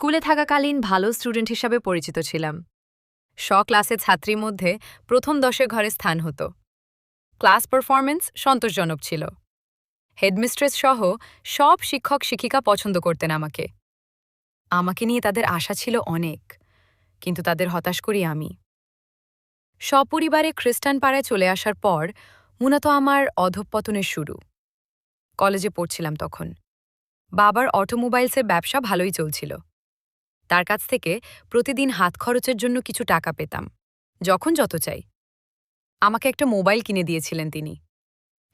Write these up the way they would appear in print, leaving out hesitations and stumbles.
স্কুলে থাকাকালীন ভালো স্টুডেন্ট হিসাবে পরিচিত ছিলাম। ক্লাসে ছাত্রীর মধ্যে প্রথম 10-এ ঘরে স্থান হতো। ক্লাস পারফরমেন্স সন্তোষজনক ছিল। হেডমিস্ট্রেস সহ সব শিক্ষক শিক্ষিকা পছন্দ করতেন আমাকে। আমাকে নিয়ে তাদের আশা ছিল অনেক, কিন্তু তাদের হতাশ করি আমি। সপরিবারে খ্রিস্টান পাড়ায় চলে আসার পর মূলত আমার অধঃপতনের শুরু। কলেজে পড়ছিলাম তখন। বাবার অটোমোবাইলসের ব্যবসা ভালোই চলছিল। তার কাছ থেকে প্রতিদিন হাত খরচের জন্য কিছু টাকা পেতাম, যখন যত চাই। আমাকে একটা মোবাইল কিনে দিয়েছিলেন তিনি।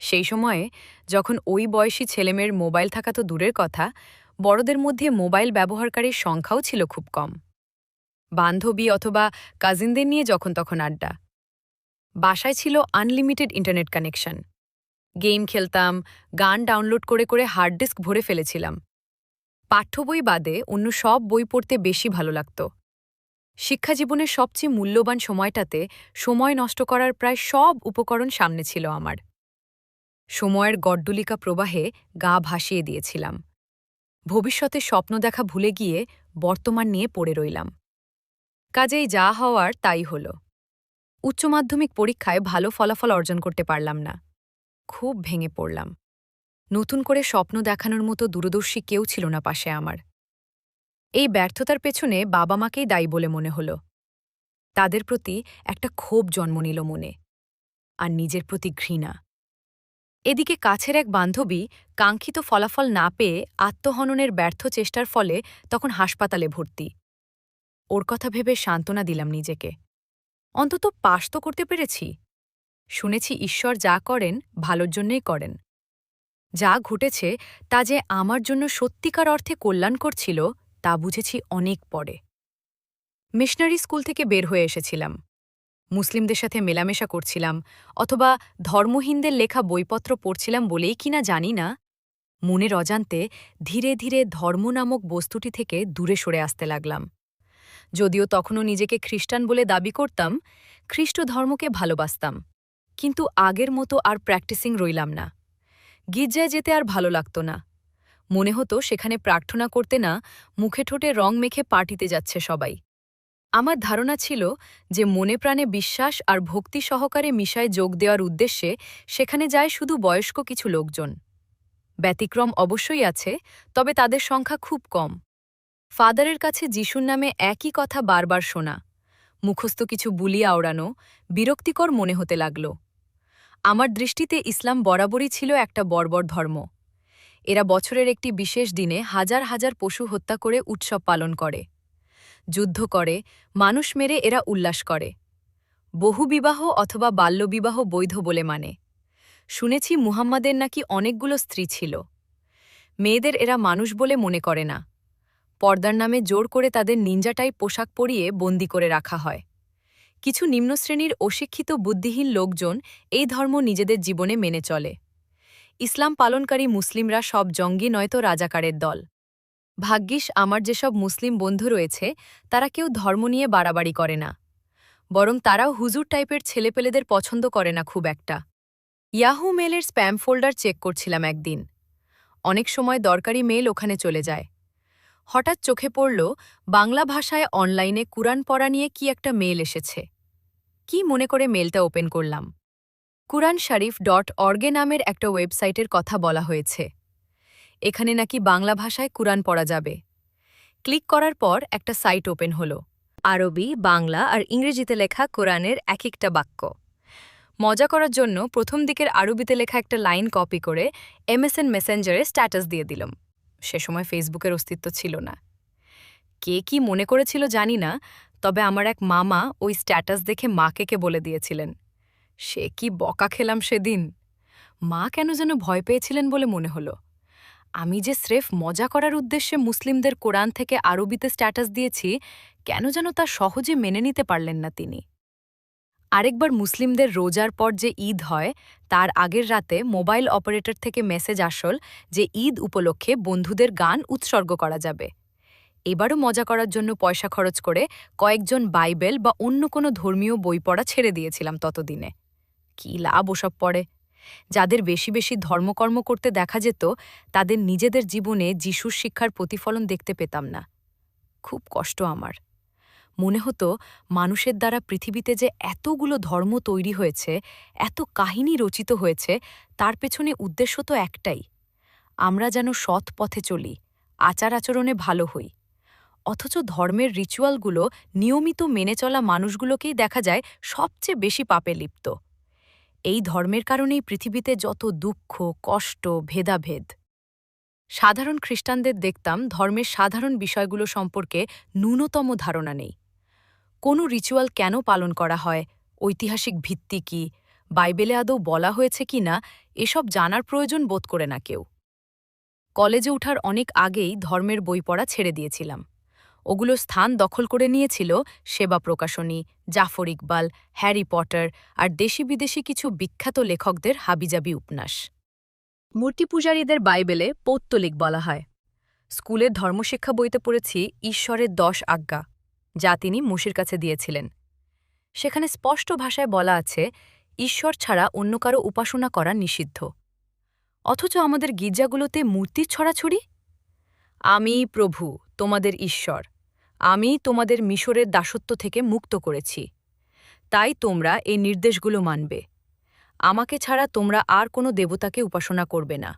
সেই সময়ে যখন ওই বয়সী ছেলেমেয়ের মোবাইল থাকা তো দূরের কথা, বড়দের মধ্যে মোবাইল ব্যবহারকারীর সংখ্যাও ছিল খুব কম। বান্ধবী অথবা কাজিনদের নিয়ে যখন তখন আড্ডা। বাসায় ছিল আনলিমিটেড ইন্টারনেট কানেকশন। গেম খেলতাম, গান ডাউনলোড করে করে হার্ড ডিস্ক ভরে ফেলেছিলাম। পাঠ্য বই বাদে অন্য সব বই পড়তে বেশি ভালো লাগত। শিক্ষাজীবনের সবচেয়ে মূল্যবান সময়টাতে সময় নষ্ট করার প্রায় সব উপকরণ সামনে ছিল আমার। সময়ের গড্ডলিকা প্রবাহে গা ভাসিয়ে দিয়েছিলাম। ভবিষ্যতে স্বপ্ন দেখা ভুলে গিয়ে বর্তমান নিয়ে পড়ে রইলাম। কাজেই যা হওয়ার তাই হল। উচ্চ মাধ্যমিক পরীক্ষায় ভালো ফলাফল অর্জন করতে পারলাম না। খুব ভেঙে পড়লাম। নতুন করে স্বপ্ন দেখানোর মতো দূরদর্শী কেউ ছিল না পাশে আমার। এই ব্যর্থতার পেছনে বাবা মাকেই দায়ী বলে মনে হল। তাদের প্রতি একটা ক্ষোভ জন্ম নিল মনে, আর নিজের প্রতি ঘৃণা। এদিকে কাছের এক বান্ধবী কাঙ্ক্ষিত ফলাফল না পেয়ে আত্মহননের ব্যর্থ চেষ্টার ফলে তখন হাসপাতালে ভর্তি। ওর কথা ভেবে সান্ত্বনা দিলাম নিজেকে। অন্তত পাশ তো করতে পেরেছি। শুনেছি ঈশ্বর যা করেন ভালোর জন্যই করেন। যা ঘটেছে তা যে আমার জন্য সত্যিকার অর্থে কল্যাণকর ছিল তা বুঝেছি অনেক পরে। মিশনারি স্কুল থেকে বের হয়ে এসেছিলাম। মুসলিমদের সাথে মেলামেশা করছিলাম, অথবা ধর্মহীনদের লেখা বইপত্র পড়ছিলাম বলেই কিনা জানি না, মনের অজান্তে ধীরে ধীরে ধর্ম নামক বস্তুটি থেকে দূরে সরে আসতে লাগলাম। যদিও তখনও নিজেকে খ্রিস্টান বলে দাবি করতাম, খ্রিস্ট ধর্মকে ভালোবাসতাম, কিন্তু আগের মতো আর প্র্যাকটিসিং রইলাম না। গির্জায় যেতে আর ভালো লাগত না। মনে হতো সেখানে প্রার্থনা করতে না, মুখে ঠোঁটে রং মেখে পার্টিতে যাচ্ছে সবাই। আমার ধারণা ছিল যে মনে প্রাণে বিশ্বাস আর ভক্তি সহকারে মিশায় যোগ দেওয়ার উদ্দেশ্যে সেখানে যায় শুধু বয়স্ক কিছু লোকজন। ব্যতিক্রম অবশ্যই আছে, তবে তাদের সংখ্যা খুব কম। ফাদারের কাছে যিশুর নামে একই কথা বারবার শোনা, মুখস্থ কিছু বুলি আওড়ানো বিরক্তিকর মনে হতে লাগল। আমার দৃষ্টিতে ইসলাম বরাবরই ছিল একটা বর্বর ধর্ম। এরা বছরের একটি বিশেষ দিনে হাজার হাজার পশু হত্যা করে উৎসব পালন করে, যুদ্ধ করে, মানুষ মেরে এরা উল্লাস করে। বহুবিবাহ অথবা বাল্যবিবাহ বৈধ বলে মানে। শুনেছি মুহাম্মাদের নাকি অনেকগুলো স্ত্রী ছিল। মেয়েদের এরা মানুষ বলে মনে করে না। পর্দার নামে জোর করে তাদের নিনজাটাই পোশাক পরিয়ে বন্দি করে রাখা হয়। কিছু নিম্নশ্রেণীর অশিক্ষিত বুদ্ধিহীন লোকজন এই ধর্ম নিজেদের জীবনে মেনে চলে। ইসলাম পালনকারী মুসলিমরা সব জঙ্গি নয়তো রাজাকারের দল। ভাগ্যিস আমার যেসব মুসলিম বন্ধু রয়েছে তারা কেউ ধর্ম নিয়ে বাড়াবাড়ি করে না, বরং তারাও হুজুর টাইপের ছেলেপেলেদের পছন্দ করে না খুব একটা। ইয়াহু মেলের স্প্যাম ফোল্ডার চেক করছিলাম একদিন। অনেক সময় দরকারি মেল ওখানে চলে যায়। হঠাৎ চোখে পড়ল বাংলা ভাষায় অনলাইনে কুরআন পড়া নিয়ে কি একটা মেল এসেছে। কি মনে করে মেলটা ওপেন করলাম। quranSharif.org নামের একটা ওয়েবসাইটের কথা বলা হয়েছে। এখানে নাকি বাংলা ভাষায় কুরআন পড়া যাবে। ক্লিক করার পর একটা সাইট ওপেন হলো। আরবি, বাংলা আর ইংরেজিতে লেখা কোরআনের এক একটা বাক্য। মজা করার জন্য প্রথম দিকের আরবিতে লেখা একটা লাইন কপি করে MSN মেসেঞ্জারে স্ট্যাটাস দিয়ে দিলাম। সে সময় ফেসবুকের অস্তিত্ব ছিল না। কে কি মনে করেছিল জানি না, তবে আমার এক মামা ওই স্ট্যাটাস দেখে মাকে বলে দিয়েছিলেন। সে কি বকা খেলাম সেদিন। মা কেন যেন ভয় পেয়েছিলেন বলে মনে হলো। আমি যে স্রেফ মজা করার উদ্দেশ্যে মুসলিমদের কোরআন থেকে আরবিতে স্ট্যাটাস দিয়েছি, কেন যেন তা সহজে মেনে নিতে পারলেন না তিনি। আরেকবার মুসলিমদের রোজার পর যে ঈদ হয় তার আগের রাতে মোবাইল অপারেটর থেকে মেসেজ আসল যে ঈদ উপলক্ষে বন্ধুদের গান উৎসর্গ করা যাবে। এবারও মজা করার জন্য পয়সা খরচ করে কয়েকজন বাইবেল বা অন্য কোনো ধর্মীয় বই পড়া ছেড়ে দিয়েছিলাম ততদিনে। কি লাভ ওসব পড়ে? যাদের বেশি বেশি ধর্মকর্ম করতে দেখা যেত তাদের নিজেদের জীবনে যিশুর শিক্ষার প্রতিফলন দেখতে পেতাম না। খুব কষ্ট আমার। মনে হতো মানুষের দ্বারা পৃথিবীতে যে এতগুলো ধর্ম তৈরি হয়েছে, এত কাহিনী রচিত হয়েছে, তার পেছনে উদ্দেশ্য তো একটাই, আমরা যেন সৎ পথে চলি, আচার আচরণে ভালো হই। অথচ ধর্মের রিচুয়ালগুলো নিয়মিত মেনে চলা মানুষগুলোকেই দেখা যায় সবচেয়ে বেশি পাপে লিপ্ত। এই ধর্মের কারণেই পৃথিবীতে যত দুঃখ, কষ্ট, ভেদাভেদ। সাধারণ খ্রিস্টানদের দেখতাম ধর্মের সাধারণ বিষয়গুলো সম্পর্কে ন্যূনতম ধারণা নেই। কোনো রিচুয়াল কেন পালন করা হয়, ঐতিহাসিক ভিত্তি কী, বাইবেলে আদৌ বলা হয়েছে কি না, এসব জানার প্রয়োজন বোধ করে না কেউ। কলেজে ওঠার অনেক আগেই ধর্মের বই পড়া ছেড়ে দিয়েছিলাম। ওগুলো স্থান দখল করে নিয়েছিল সেবা প্রকাশনী, জাফর ইকবাল, হ্যারি পটার আর দেশি বিদেশি কিছু বিখ্যাত লেখকদের হাবিজাবি উপন্যাস। মূর্তিপূজারীদের বাইবেলে পৌত্তলিক বলা হয়। স্কুলের ধর্মশিক্ষা বইতে পড়েছি ঈশ্বরের 10 আজ্ঞা, যা তিনি মোশির কাছে দিয়েছিলেন। সেখানে স্পষ্ট ভাষায় বলা আছে ঈশ্বর ছাড়া অন্য কারো উপাসনা করা নিষিদ্ধ। অথচ আমাদের গির্জাগুলোতে মূর্তির ছড়াছড়ি। আমি প্রভু, তোমাদের ঈশ্বর, আমি তোমাদের মিশরের দাসত্ব থেকে মুক্ত করেছি, তাই তোমরা এই নির্দেশগুলো মানবে। আমাকে ছাড়া তোমরা আর কোনো দেবতাকে উপাসনা করবে না।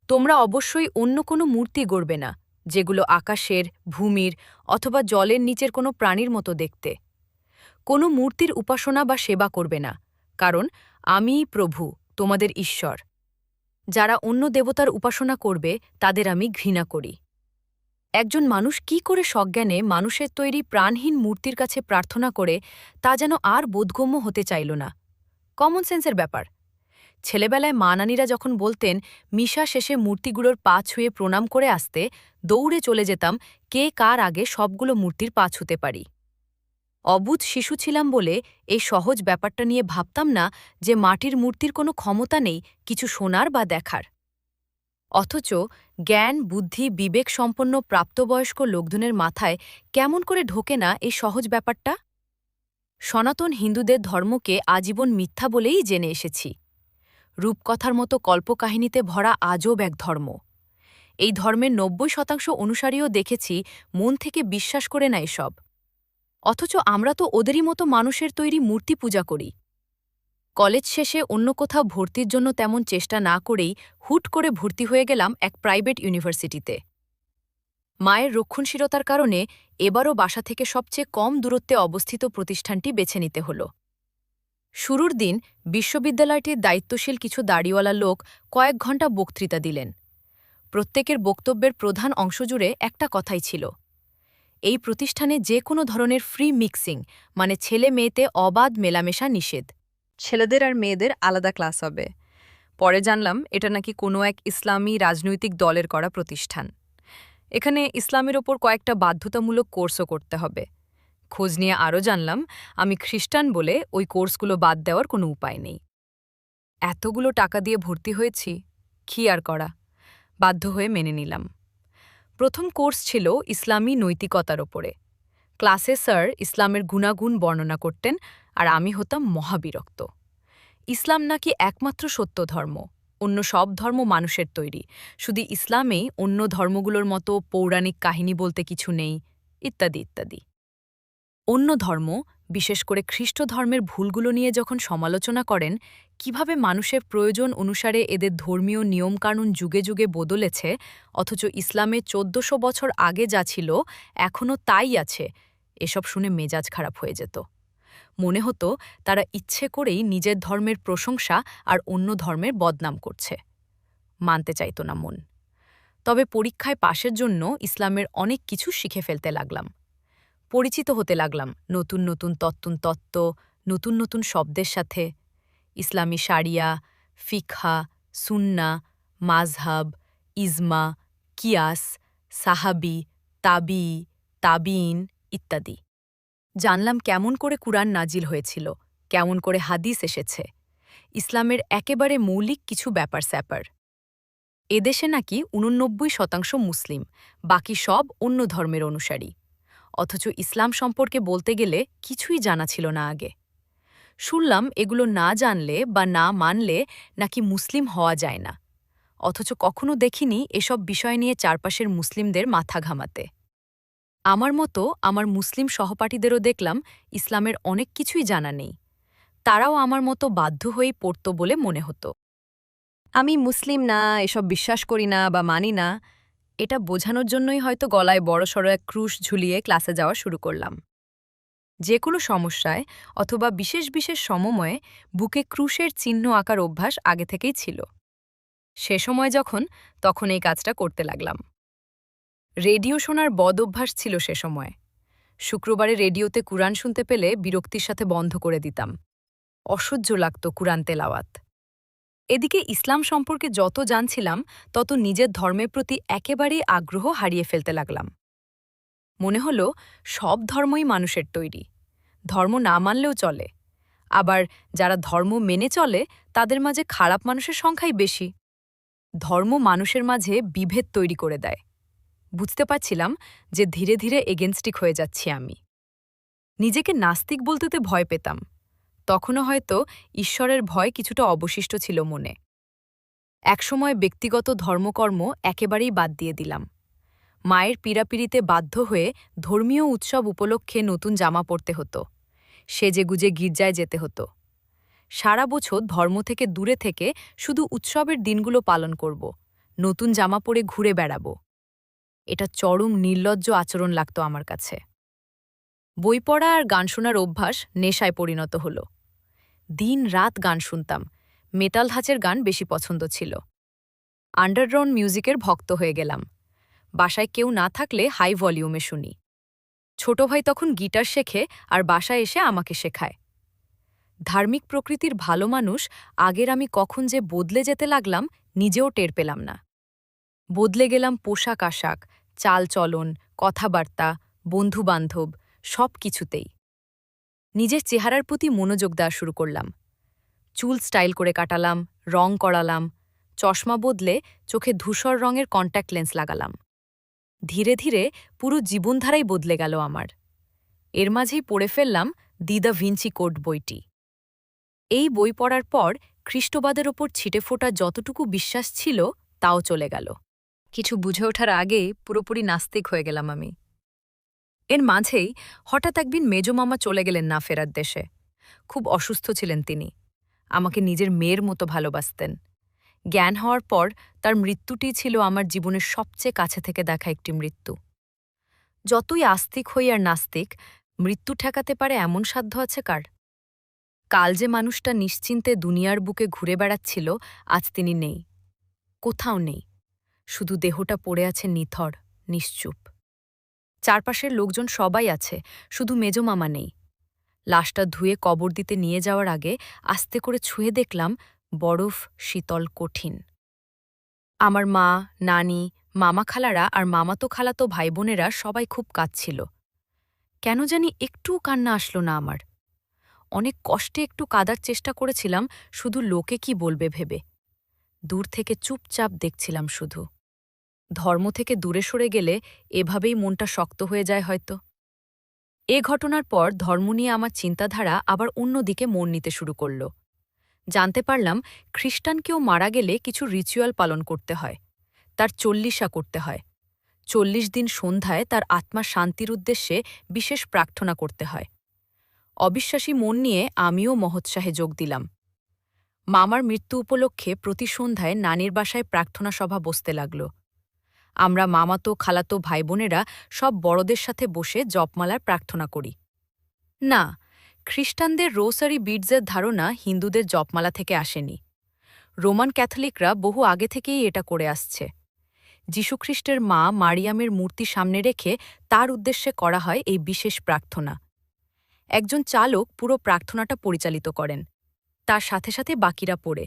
তোমরা অবশ্যই অন্য কোনো মূর্তি গড়বে না, যেগুলো আকাশের, ভূমির অথবা জলের নিচের কোনো প্রাণীর মতো দেখতে। কোনো মূর্তির উপাসনা বা সেবা করবে না, কারণ আমিই প্রভু, তোমাদের ঈশ্বর। যারা অন্য দেবতার উপাসনা করবে তাদের আমি ঘৃণা করি। একজন মানুষ কি করে সজ্ঞানে মানুষের তৈরি প্রাণহীন মূর্তির কাছে প্রার্থনা করে, তা যেন আর বোধগম্য হতে চাইল না। কমন সেন্সের ব্যাপার। ছেলেবেলায় মা নানিরা যখন বলতেন মিশা শেষে মূর্তিগুলোর পা ছুঁয়ে প্রণাম করে আসতে, দৌড়ে চলে যেতাম কে কার আগে সবগুলো মূর্তির পা ছুঁতে পারি। অবুঝ শিশু ছিলাম বলে এই সহজ ব্যাপারটা নিয়ে ভাবতাম না যে মাটির মূর্তির কোনো ক্ষমতা নেই কিছু শোনার বা দেখার। অথচ জ্ঞান, বুদ্ধি, বিবেক সম্পন্ন প্রাপ্তবয়স্ক লোকজনের মাথায় কেমন করে ঢোকে না এই সহজ ব্যাপারটা? সনাতন হিন্দুদের ধর্মকে আজীবন মিথ্যা বলেই জেনে এসেছি। রূপকথার মতো কল্পকাহিনীতে ভরা আজব এক ধর্ম। এই ধর্মের ৯০% অনুসারীও দেখেছি মন থেকে বিশ্বাস করে না এসব। অথচ আমরা তো ওদেরই মতো মানুষের তৈরি মূর্তি পূজা করি। কলেজ শেষে অন্য কোথাও ভর্তির জন্য তেমন চেষ্টা না করেই হুট করে ভর্তি হয়ে গেলাম এক প্রাইভেট ইউনিভার্সিটিতে। মায়ের রক্ষণশীলতার কারণে এবারও বাসা থেকে সবচেয়ে কম দূরত্বে অবস্থিত প্রতিষ্ঠানটি বেছে নিতে হল। শুরুর দিন বিশ্ববিদ্যালয়টির দায়িত্বশীল কিছু দাড়িওয়ালা লোক কয়েক ঘণ্টা বক্তৃতা দিলেন। প্রত্যেকের বক্তব্যের প্রধান অংশ জুড়ে একটা কথাই ছিল, এই প্রতিষ্ঠানে যে কোনো ধরনের ফ্রি মিক্সিং, মানে ছেলে মেয়েতে অবাধ মেলামেশা নিষেধ। ছেলেদের আর মেয়েদের আলাদা ক্লাস হবে। পরে জানলাম এটা নাকি কোনো এক ইসলামী রাজনৈতিক দলের করা প্রতিষ্ঠান। এখানে ইসলামের ওপর কয়েকটা বাধ্যতামূলক কোর্সও করতে হবে। খোঁজ নিয়ে আরও জানলাম আমি খ্রিস্টান বলে ওই কোর্সগুলো বাদ দেওয়ার কোনো উপায় নেই। এতগুলো টাকা দিয়ে ভর্তি হয়েছি, কি আর করা, বাধ্য হয়ে মেনে নিলাম। প্রথম কোর্স ছিল ইসলামী নৈতিকতার ওপরে। ক্লাসে স্যার ইসলামের গুণাগুণ বর্ণনা করতেন আর আমি হতাম মহাবিরক্ত। ইসলাম নাকি একমাত্র সত্য ধর্ম, অন্য সব ধর্ম মানুষের তৈরি, শুধু ইসলামেই অন্য ধর্মগুলোর মতো পৌরাণিক কাহিনী বলতে কিছু নেই, ইত্যাদি ইত্যাদি। অন্য ধর্ম, বিশেষ করে খ্রিস্ট ধর্মের ভুলগুলো নিয়ে যখন সমালোচনা করেন, কিভাবে মানুষের প্রয়োজন অনুসারে এদের ধর্মীয় নিয়মকানুন যুগে যুগে বদলেছে, অথচ ইসলামে ১৪০০ বছর আগে যা ছিল এখনও তাই আছে, এসব শুনে মেজাজ খারাপ হয়ে যেত। মনে হতো তারা ইচ্ছে করেই নিজের ধর্মের প্রশংসা আর অন্য ধর্মের বদনাম করছে। মানতে চাইত না মন। তবে পরীক্ষায় পাশের জন্য ইসলামের অনেক কিছু শিখে ফেলতে লাগলাম। পরিচিত হতে লাগলাম নতুন নতুন তত্ত্ব, নতুন নতুন শব্দের সাথে। ইসলামী শারিয়া, ফিকহা, সুন্না, মাযহাব, ইজমা, কিয়াস, সাহাবি, তাবিই, তাবিইন ইত্যাদি। জানলাম কেমন করে কুরআন নাজিল হয়েছিল, কেমন করে হাদিস এসেছে, ইসলামের একেবারে মৌলিক কিছু ব্যাপার স্যাপার। এদেশে নাকি ৮৯% মুসলিম, বাকি সব অন্য ধর্মের অনুসারী। অথচ ইসলাম সম্পর্কে বলতে গেলে কিছুই জানা ছিল না আগে। শুনলাম এগুলো না জানলে বা না মানলে নাকি মুসলিম হওয়া যায় না। অথচ কখনো দেখিনি এসব বিষয় নিয়ে চারপাশের মুসলিমদের মাথা ঘামাতে। আমার মতো আমার মুসলিম সহপাঠীদেরও দেখলাম ইসলামের অনেক কিছুই জানা নেই। তারাও আমার মতো বাধ্য হয়েই পড়ত বলে মনে হতো। আমি মুসলিম না, এসব বিশ্বাস করি না বা মানি না, এটা বোঝানোর জন্যই হয়তো গলায় বড়সড় এক ক্রুশ ঝুলিয়ে ক্লাসে যাওয়া শুরু করলাম। যে কোনো সমস্যায় অথবা বিশেষ বিশেষ সমময়ে বুকে ক্রুশের চিহ্ন আঁকার অভ্যাস আগে থেকেই ছিল। সে সময় তখন এই কাজটা করতে লাগলাম। রেডিও শোনার বদ অভ্যাস ছিল সে সময়। শুক্রবারে রেডিওতে কুরআন শুনতে পেলে বিরক্তির সাথে বন্ধ করে দিতাম। অসহ্য লাগত কুরআন তেলাওয়াত। এদিকে ইসলাম সম্পর্কে যত জানছিলাম তত নিজের ধর্মের প্রতি একেবারেই আগ্রহ হারিয়ে ফেলতে লাগলাম। মনে হলো সব ধর্মই মানুষের তৈরি, ধর্ম না মানলেও চলে। আবার যারা ধর্ম মেনে চলে তাদের মাঝে খারাপ মানুষের সংখ্যাই বেশি। ধর্ম মানুষের মাঝে বিভেদ তৈরি করে দেয়। বুঝতে পারছিলাম যে ধীরে ধীরে এগেনস্টিক হয়ে যাচ্ছি আমি। নিজেকে নাস্তিক বলতে ভয় পেতাম। তখনও হয়তো ঈশ্বরের ভয় কিছুটা অবশিষ্ট ছিল মনে। একসময় ব্যক্তিগত ধর্মকর্ম একেবারেই বাদ দিয়ে দিলাম। মায়ের পীড়াপিড়িতে বাধ্য হয়ে ধর্মীয় উৎসব উপলক্ষে নতুন জামা পরতে হতো, সেজেগুজে গির্জায় যেতে হতো। সারা বছর ধর্ম থেকে দূরে থেকে শুধু উৎসবের দিনগুলো পালন করব, নতুন জামা পরে ঘুরে বেড়াব। এটা চরম নির্লজ্জ আচরণ লাগত আমার কাছে। বই পড়া আর গান শোনার অভ্যাস নেশায় পরিণত হল। দিন রাত গান শুনতাম, মেটাল ধাঁচের গান বেশি পছন্দ ছিল। আন্ডারগ্রাউন্ড মিউজিকের ভক্ত হয়ে গেলাম। বাসায় কেউ না থাকলে হাই ভলিউমে শুনি। ছোট ভাই তখন গিটার শেখে আর বাসায় এসে আমাকে শেখায়। ধার্মিক প্রকৃতির ভালো মানুষ আগের আমি কখন যে বদলে যেতে লাগলাম নিজেও টের পেলাম না। বদলে গেলাম পোশাক আশাক, চালচলন, কথাবার্তা, বন্ধুবান্ধব, সব কিছুতেই। নিজের চেহারার প্রতি মনোযোগ দেওয়া শুরু করলাম। চুল স্টাইল করে কাটালাম, রং করালাম, চশমা বদলে চোখে ধূসর রঙের কন্ট্যাক্ট লেন্স লাগালাম। ধীরে ধীরে পুরো জীবনধারাই বদলে গেল আমার। এর মাঝেই পড়ে ফেললাম দি দ্য ভিঞ্চি কোড বইটি। এই বই পড়ার পর খ্রিস্টবাদের ওপর ছিটেফোঁটা যতটুকু বিশ্বাস ছিল তাও চলে গেল। কিছু বুঝে ওঠার আগেই পুরোপুরি নাস্তিক হয়ে গেলাম আমি। এর মাঝেই হঠাৎ একদিন মেজমামা চলে গেলেন না ফেরার দেশে। খুব অসুস্থ ছিলেন তিনি। আমাকে নিজের মেয়ের মতো ভালোবাসতেন। জ্ঞান হওয়ার পর তার মৃত্যুটিই ছিল আমার জীবনের সবচেয়ে কাছে থেকে দেখা একটি মৃত্যু। যতই আস্তিক হই আর নাস্তিক, মৃত্যু ঠেকাতে পারে এমন সাধ্য আছে কার? কাল যে মানুষটা নিশ্চিন্তে দুনিয়ার বুকে ঘুরে বেড়াচ্ছিল, আজ তিনি নেই। কোথাও নেই। শুধু দেহটা পড়ে আছে নিথর, নিশ্চুপ। চারপাশের লোকজন সবাই আছে, শুধু মেজমামা নেই। লাশটা ধুয়ে কবর দিতে নিয়ে যাওয়ার আগে আস্তে করে ছুঁয়ে দেখলাম বরফ শীতল কঠিন। আমার মা, নানি, মামা খালারা আর মামাতো খালাতো ভাইবোনেরা সবাই খুব কাঁদছিল। কেন জানি একটু কান্না আসলো না আমার। অনেক কষ্টে একটু কাঁদার চেষ্টা করেছিলাম, শুধু লোকে কি বলবে ভেবে। দূর থেকে চুপচাপ দেখছিলাম শুধু। ধর্ম থেকে দূরে সরে গেলে এভাবেই মনটা শক্ত হয়ে যায় হয়তো। এ ঘটনার পর ধর্ম নিয়ে আমার চিন্তাধারা আবার অন্যদিকে মন নিতে শুরু করল। জানতে পারলাম খ্রিস্টান কেউ মারা গেলে কিছু রিচুয়াল পালন করতে হয়। তার চল্লিশা করতে হয়। 40 দিন সন্ধ্যায় তার আত্মার শান্তির উদ্দেশ্যে বিশেষ প্রার্থনা করতে হয়। অবিশ্বাসী মন নিয়ে আমিও মহোৎসাহে যোগ দিলাম। মামার মৃত্যু উপলক্ষে প্রতি সন্ধ্যায় নানির বাসায় প্রার্থনা সভা বসতে লাগল। আমরা মামাতো খালাতো ভাইবোনেরা সব বড়দের সাথে বসে জপমালার প্রার্থনা করি। না, খ্রিস্টানদের রোসারি বিডসের ধারণা হিন্দুদের জপমালা থেকে আসেনি। রোমান ক্যাথলিকরা বহু আগে থেকেই এটা করে আসছে। যীশুখ্রিস্টের মা মারিয়ামের মূর্তি সামনে রেখে তার উদ্দেশ্যে করা হয় এই বিশেষ প্রার্থনা। একজন চালক পুরো প্রার্থনাটা পরিচালিত করেন, তার সাথে সাথে বাকিরা পড়ে।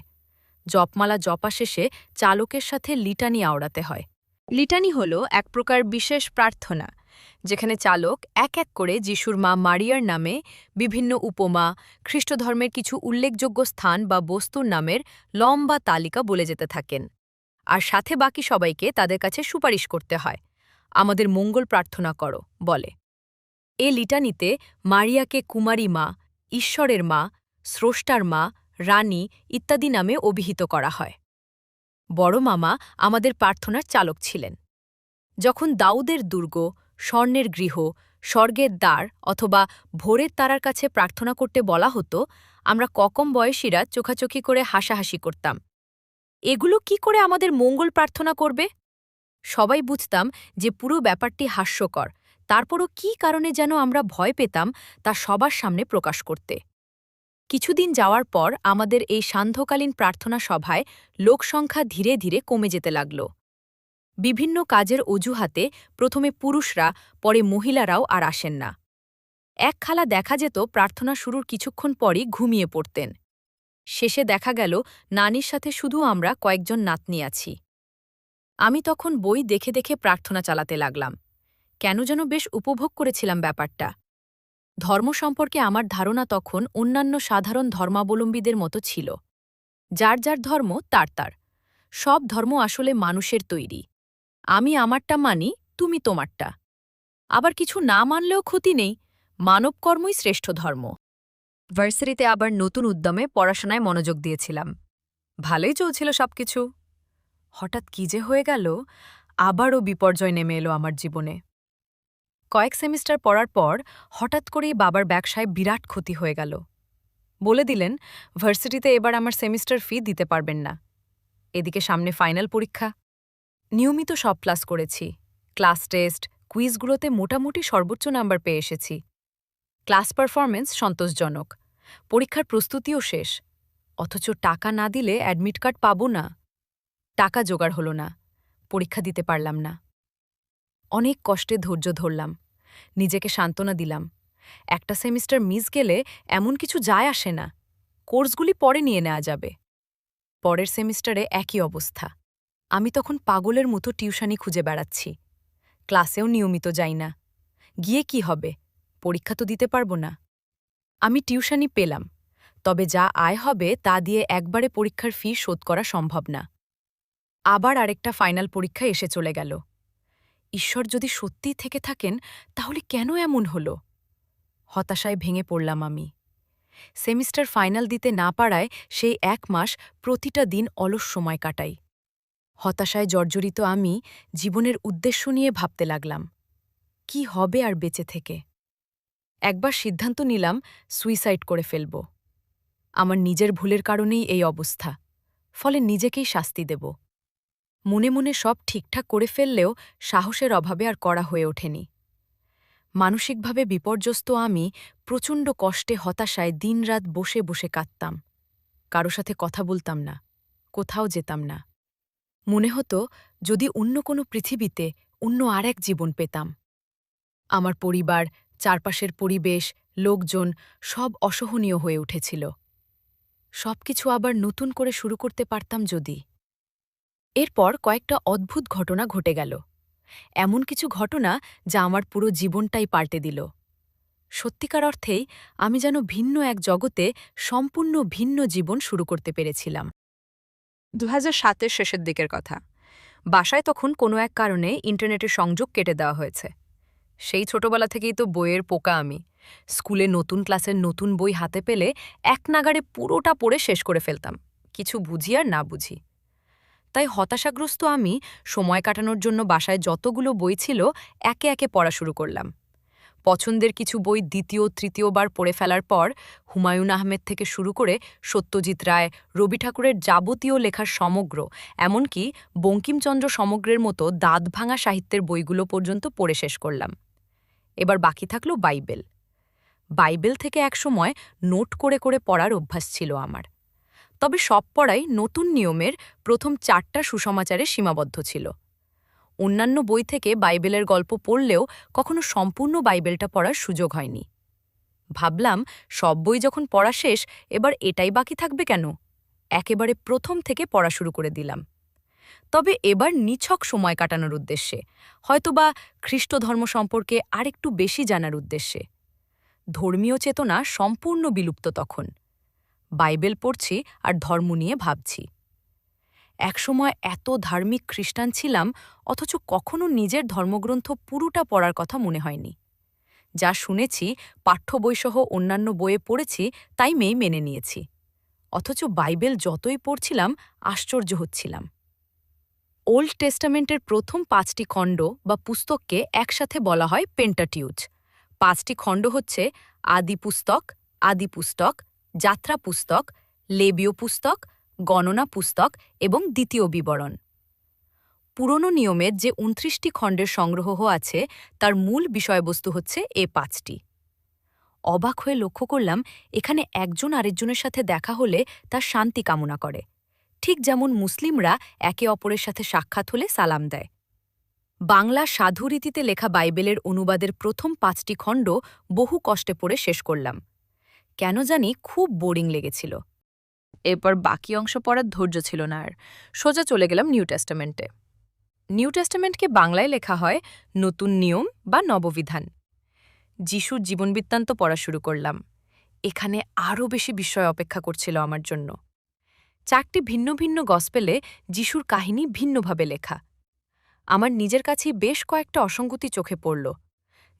জপমালা জপা শেষে চালকের সাথে লিটানি আওড়াতে হয়। লিটানি হল এক প্রকার বিশেষ প্রার্থনা, যেখানে চালক এক এক করে যিশুর মা মারিয়ার নামে বিভিন্ন উপমা, খ্রিস্টধর্মের কিছু উল্লেখযোগ্য স্থান বা বস্তুর নামের লম্বা তালিকা বলে যেতে থাকেন। আর সাথে বাকি সবাইকে তাদের কাছে সুপারিশ করতে হয়, আমাদের মঙ্গল প্রার্থনা করো বলে। এ লিটানিতে মারিয়াকে কুমারী মা, ঈশ্বরের মা, স্রষ্টার মা, রানী ইত্যাদি নামে অভিহিত করা হয়। বড় মামা আমাদের প্রার্থনার চালক ছিলেন। যখন দাউদের দুর্গ, স্বর্ণের গৃহ, স্বর্গের দ্বার অথবা ভোরের তারার কাছে প্রার্থনা করতে বলা হতো, আমরা কম বয়সীরা চোখাচোখি করে হাসাহাসি করতাম। এগুলো কি করে আমাদের মঙ্গল প্রার্থনা করবে? সবাই বুঝতাম যে পুরো ব্যাপারটি হাস্যকর, তারপরও কী কারণে যেন আমরা ভয় পেতাম তা সবার সামনে প্রকাশ করতে। কিছুদিন যাওয়ার পর আমাদের এই সান্ধ্যকালীন প্রার্থনা সভায় লোকসংখ্যা ধীরে ধীরে কমে যেতে লাগল। বিভিন্ন কাজের অজুহাতে প্রথমে পুরুষরা, পরে মহিলারাও আর আসেন না। এক খালা দেখা যেত প্রার্থনা শুরুর কিছুক্ষণ পরই ঘুমিয়ে পড়তেন। শেষে দেখা গেল নানির সাথে শুধু আমরা কয়েকজন নাতনি আছি। আমি তখন বই দেখে দেখে প্রার্থনা চালাতে লাগলাম। কেন যেন বেশ উপভোগ করেছিলাম ব্যাপারটা। ধর্ম সম্পর্কে আমার ধারণা তখন অন্যান্য সাধারণ ধর্মাবলম্বীদের মতো ছিল। যার যার ধর্ম তার তার। সব ধর্ম আসলে মানুষের তৈরি। আমি আমারটা মানি, তুমি তোমারটা। আবার কিছু না মানলেও ক্ষতি নেই, মানবকর্মই শ্রেষ্ঠ ধর্ম। ভার্সিটিতে আবার নতুন উদ্যমে পড়াশোনায় মনোযোগ দিয়েছিলাম। ভালোই চলছিল সবকিছু। হঠাৎ কি যে হয়ে গেল, আবারও বিপর্যয় নেমে এলো আমার জীবনে। কয়েক সেমিস্টার পড়ার পর হঠাৎ করেই বাবার ব্যবসায় বিরাট ক্ষতি হয়ে গেল। বলে দিলেন ভার্সিটিতে এবার আমার সেমিস্টার ফি দিতে পারবেন না। এদিকে সামনে ফাইনাল পরীক্ষা। নিয়মিত সব ক্লাস করেছি, ক্লাস টেস্ট, কুইজগুলোতে মোটামুটি সর্বোচ্চ নাম্বার পেয়ে এসেছি। ক্লাস পারফরমেন্স সন্তোষজনক, পরীক্ষার প্রস্তুতিও শেষ। অথচ টাকা না দিলে অ্যাডমিট কার্ড পাব না। টাকা জোগাড় হলো না, পরীক্ষা দিতে পারলাম না। অনেক কষ্টে ধৈর্য ধরলাম, নিজেকে সান্ত্বনা দিলাম। একটা সেমিস্টার মিস গেলে এমন কিছু যায় আসে না, কোর্সগুলি পরে নিয়ে নেওয়া যাবে। পরের সেমিস্টারে একই অবস্থা। আমি তখন পাগলের মতো টিউশনি খুঁজে বেড়াচ্ছি। ক্লাসেও নিয়মিত যাই না। গিয়ে কি হবে, পরীক্ষা তো দিতে পারব না। আমি টিউশনি পেলাম, তবে যা আয় হবে তা দিয়ে একবারে পরীক্ষার ফি শোধ করা সম্ভব না। আবার আরেকটা ফাইনাল পরীক্ষা এসে চলে গেল। ঈশ্বর যদি সত্যিই থেকে থাকেন তাহলে কেন এমন হল? হতাশায় ভেঙে পড়লাম আমি। সেমিস্টার ফাইনাল দিতে না পারায় সেই 1 মাস প্রতিটা দিন অলস সময় কাটাই। হতাশায় জর্জরিত আমি জীবনের উদ্দেশ্য নিয়ে ভাবতে লাগলাম, কি হবে আর বেঁচে থেকে। একবার সিদ্ধান্ত নিলাম সুইসাইড করে ফেলব। আমার নিজের ভুলের কারণেই এই অবস্থা, ফলে নিজেকেই শাস্তি দেব। মনে মনে সব ঠিকঠাক করে ফেললেও সাহসের অভাবে আর করা হয়ে ওঠেনি। মানসিকভাবে বিপর্যস্ত আমি প্রচণ্ড কষ্টে হতাশায় দিনরাত বসে বসে কাঁদতাম। কারো সাথে কথা বলতাম না, কোথাও যেতাম না। মনে হতো যদি অন্য কোনো পৃথিবীতে অন্য আর এক জীবন পেতাম। আমার পরিবার, চারপাশের পরিবেশ, লোকজন সব অসহনীয় হয়ে উঠেছিল। সবকিছু আবার নতুন করে শুরু করতে পারতাম যদি। এরপর কয়েকটা অদ্ভুত ঘটনা ঘটে গেল। এমন কিছু ঘটনা যা আমার পুরো জীবনটাই পাল্টে দিল। সত্যিকার অর্থেই আমি যেন ভিন্ন এক জগতে সম্পূর্ণ ভিন্ন জীবন শুরু করতে পেরেছিলাম। 2007-এর শেষের দিকের কথা। বাসায় তখন কোনো এক কারণে ইন্টারনেটের সংযোগ কেটে দেওয়া হয়েছে। সেই ছোটবেলা থেকেই তো বইয়ের পোকা আমি। স্কুলে নতুন ক্লাসের নতুন বই হাতে পেলে এক নাগাড়ে পুরোটা পড়ে শেষ করে ফেলতাম, কিছু বুঝি আর না বুঝি। তাই হতাশাগ্রস্ত আমি সময় কাটানোর জন্য বাসায় যতগুলো বই ছিল একে একে পড়া শুরু করলাম। পছন্দের কিছু বই দ্বিতীয় তৃতীয়বার পড়ে ফেলার পর হুমায়ূন আহমেদ থেকে শুরু করে সত্যজিৎ রায়, রবি ঠাকুরের যাবতীয় লেখার সমগ্র, এমনকি বঙ্কিমচন্দ্র সমগ্রের মতো দাঁতভাঙা সাহিত্যের বইগুলো পর্যন্ত পড়ে শেষ করলাম। এবার বাকি থাকল বাইবেল। বাইবেল থেকে একসময় নোট করে করে পড়ার অভ্যাস ছিল আমার। তবে সব পড়াই নতুন নিয়মের প্রথম 4টা সুসমাচারে সীমাবদ্ধ ছিল। অন্যান্য বই থেকে বাইবেলের গল্প পড়লেও কখনো সম্পূর্ণ বাইবেলটা পড়ার সুযোগ হয়নি। ভাবলাম সব বই যখন পড়া শেষ, এবার এটাই বাকি থাকবে কেন? একেবারে প্রথম থেকে পড়া শুরু করে দিলাম। তবে এবার নিছক সময় কাটানোর উদ্দেশ্যে, হয়তোবা খ্রিস্ট ধর্ম সম্পর্কে আরেকটু বেশি জানার উদ্দেশ্যে। ধর্মীয় চেতনা সম্পূর্ণ বিলুপ্ত তখন। বাইবেল পড়ছি আর ধর্ম নিয়ে ভাবছি। একসময় এত ধার্মিক খ্রিস্টান ছিলাম, অথচ কখনো নিজের ধর্মগ্রন্থ পুরোটা পড়ার কথা মনে হয়নি। যা শুনেছি, পাঠ্য বইসহ অন্যান্য বইয়ে পড়েছি, তাই মেনে নিয়েছি। অথচ বাইবেল যতই পড়ছিলাম আশ্চর্য হচ্ছিলাম। ওল্ড টেস্টামেন্টের প্রথম ৫টি খণ্ড বা পুস্তককে একসাথে বলা হয় পেন্টাটিউচ। ৫টি খণ্ড হচ্ছে আদি পুস্তক, যাত্রা পুস্তক, লেবীয় পুস্তক, গণনা পুস্তক এবং দ্বিতীয় বিবরণ। পুরনো নিয়মের যে ২৯টি খণ্ডের সংগ্রহ আছে তার মূল বিষয়বস্তু হচ্ছে এ ৫টি। অবাক হয়ে লক্ষ্য করলাম এখানে একজন আরেকজনের সাথে দেখা হলে তার শান্তি কামনা করে, ঠিক যেমন মুসলিমরা একে অপরের সাথে সাক্ষাৎ হলে সালাম দেয়। বাংলা সাধুরীতিতে লেখা বাইবেলের অনুবাদের প্রথম ৫টি খণ্ড বহু কষ্টে পড়ে শেষ করলাম। কেন জানি খুব বোরিং লেগেছিল। এরপর বাকি অংশ পড়ার ধৈর্য ছিল না আর, সোজা চলে গেলাম নিউ টেস্টামেন্টে। নিউ টেস্টামেন্টকে বাংলায় লেখা হয় নতুন নিয়ম বা নববিধান। যিশুর জীবনবৃত্তান্ত পড়া শুরু করলাম। এখানে আরও বেশি বিস্ময় অপেক্ষা করছিল আমার জন্য। ৪টি ভিন্ন ভিন্ন গসপেলে যিশুর কাহিনী ভিন্নভাবে লেখা। আমার নিজের কাছেই বেশ কয়েকটা অসঙ্গতি চোখে পড়ল।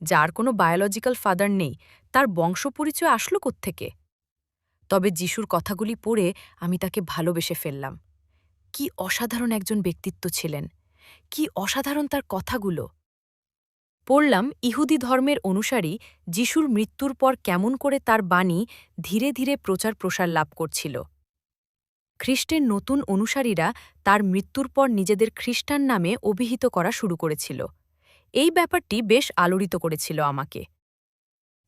যার কোনো বায়োলজিক্যাল ফাদার নেই, তার বংশপরিচয় আসলো কোত্থেকে? তবে যিশুর কথাগুলি পড়ে আমি তাকে ভালোবেসে ফেললাম। কি অসাধারণ একজন ব্যক্তিত্ব ছিলেন, কি অসাধারণ তার কথাগুলো। পড়লাম ইহুদি ধর্মের অনুসারী যিশুর মৃত্যুর পর কেমন করে তার বাণী ধীরে ধীরে প্রচার প্রসার লাভ করছিল। খ্রিস্টের নতুন অনুসারীরা তার মৃত্যুর পর নিজেদের খ্রিস্টান নামে অভিহিত করা শুরু করেছিল। এই ব্যাপারটি বেশ আলোড়িত করেছিল আমাকে।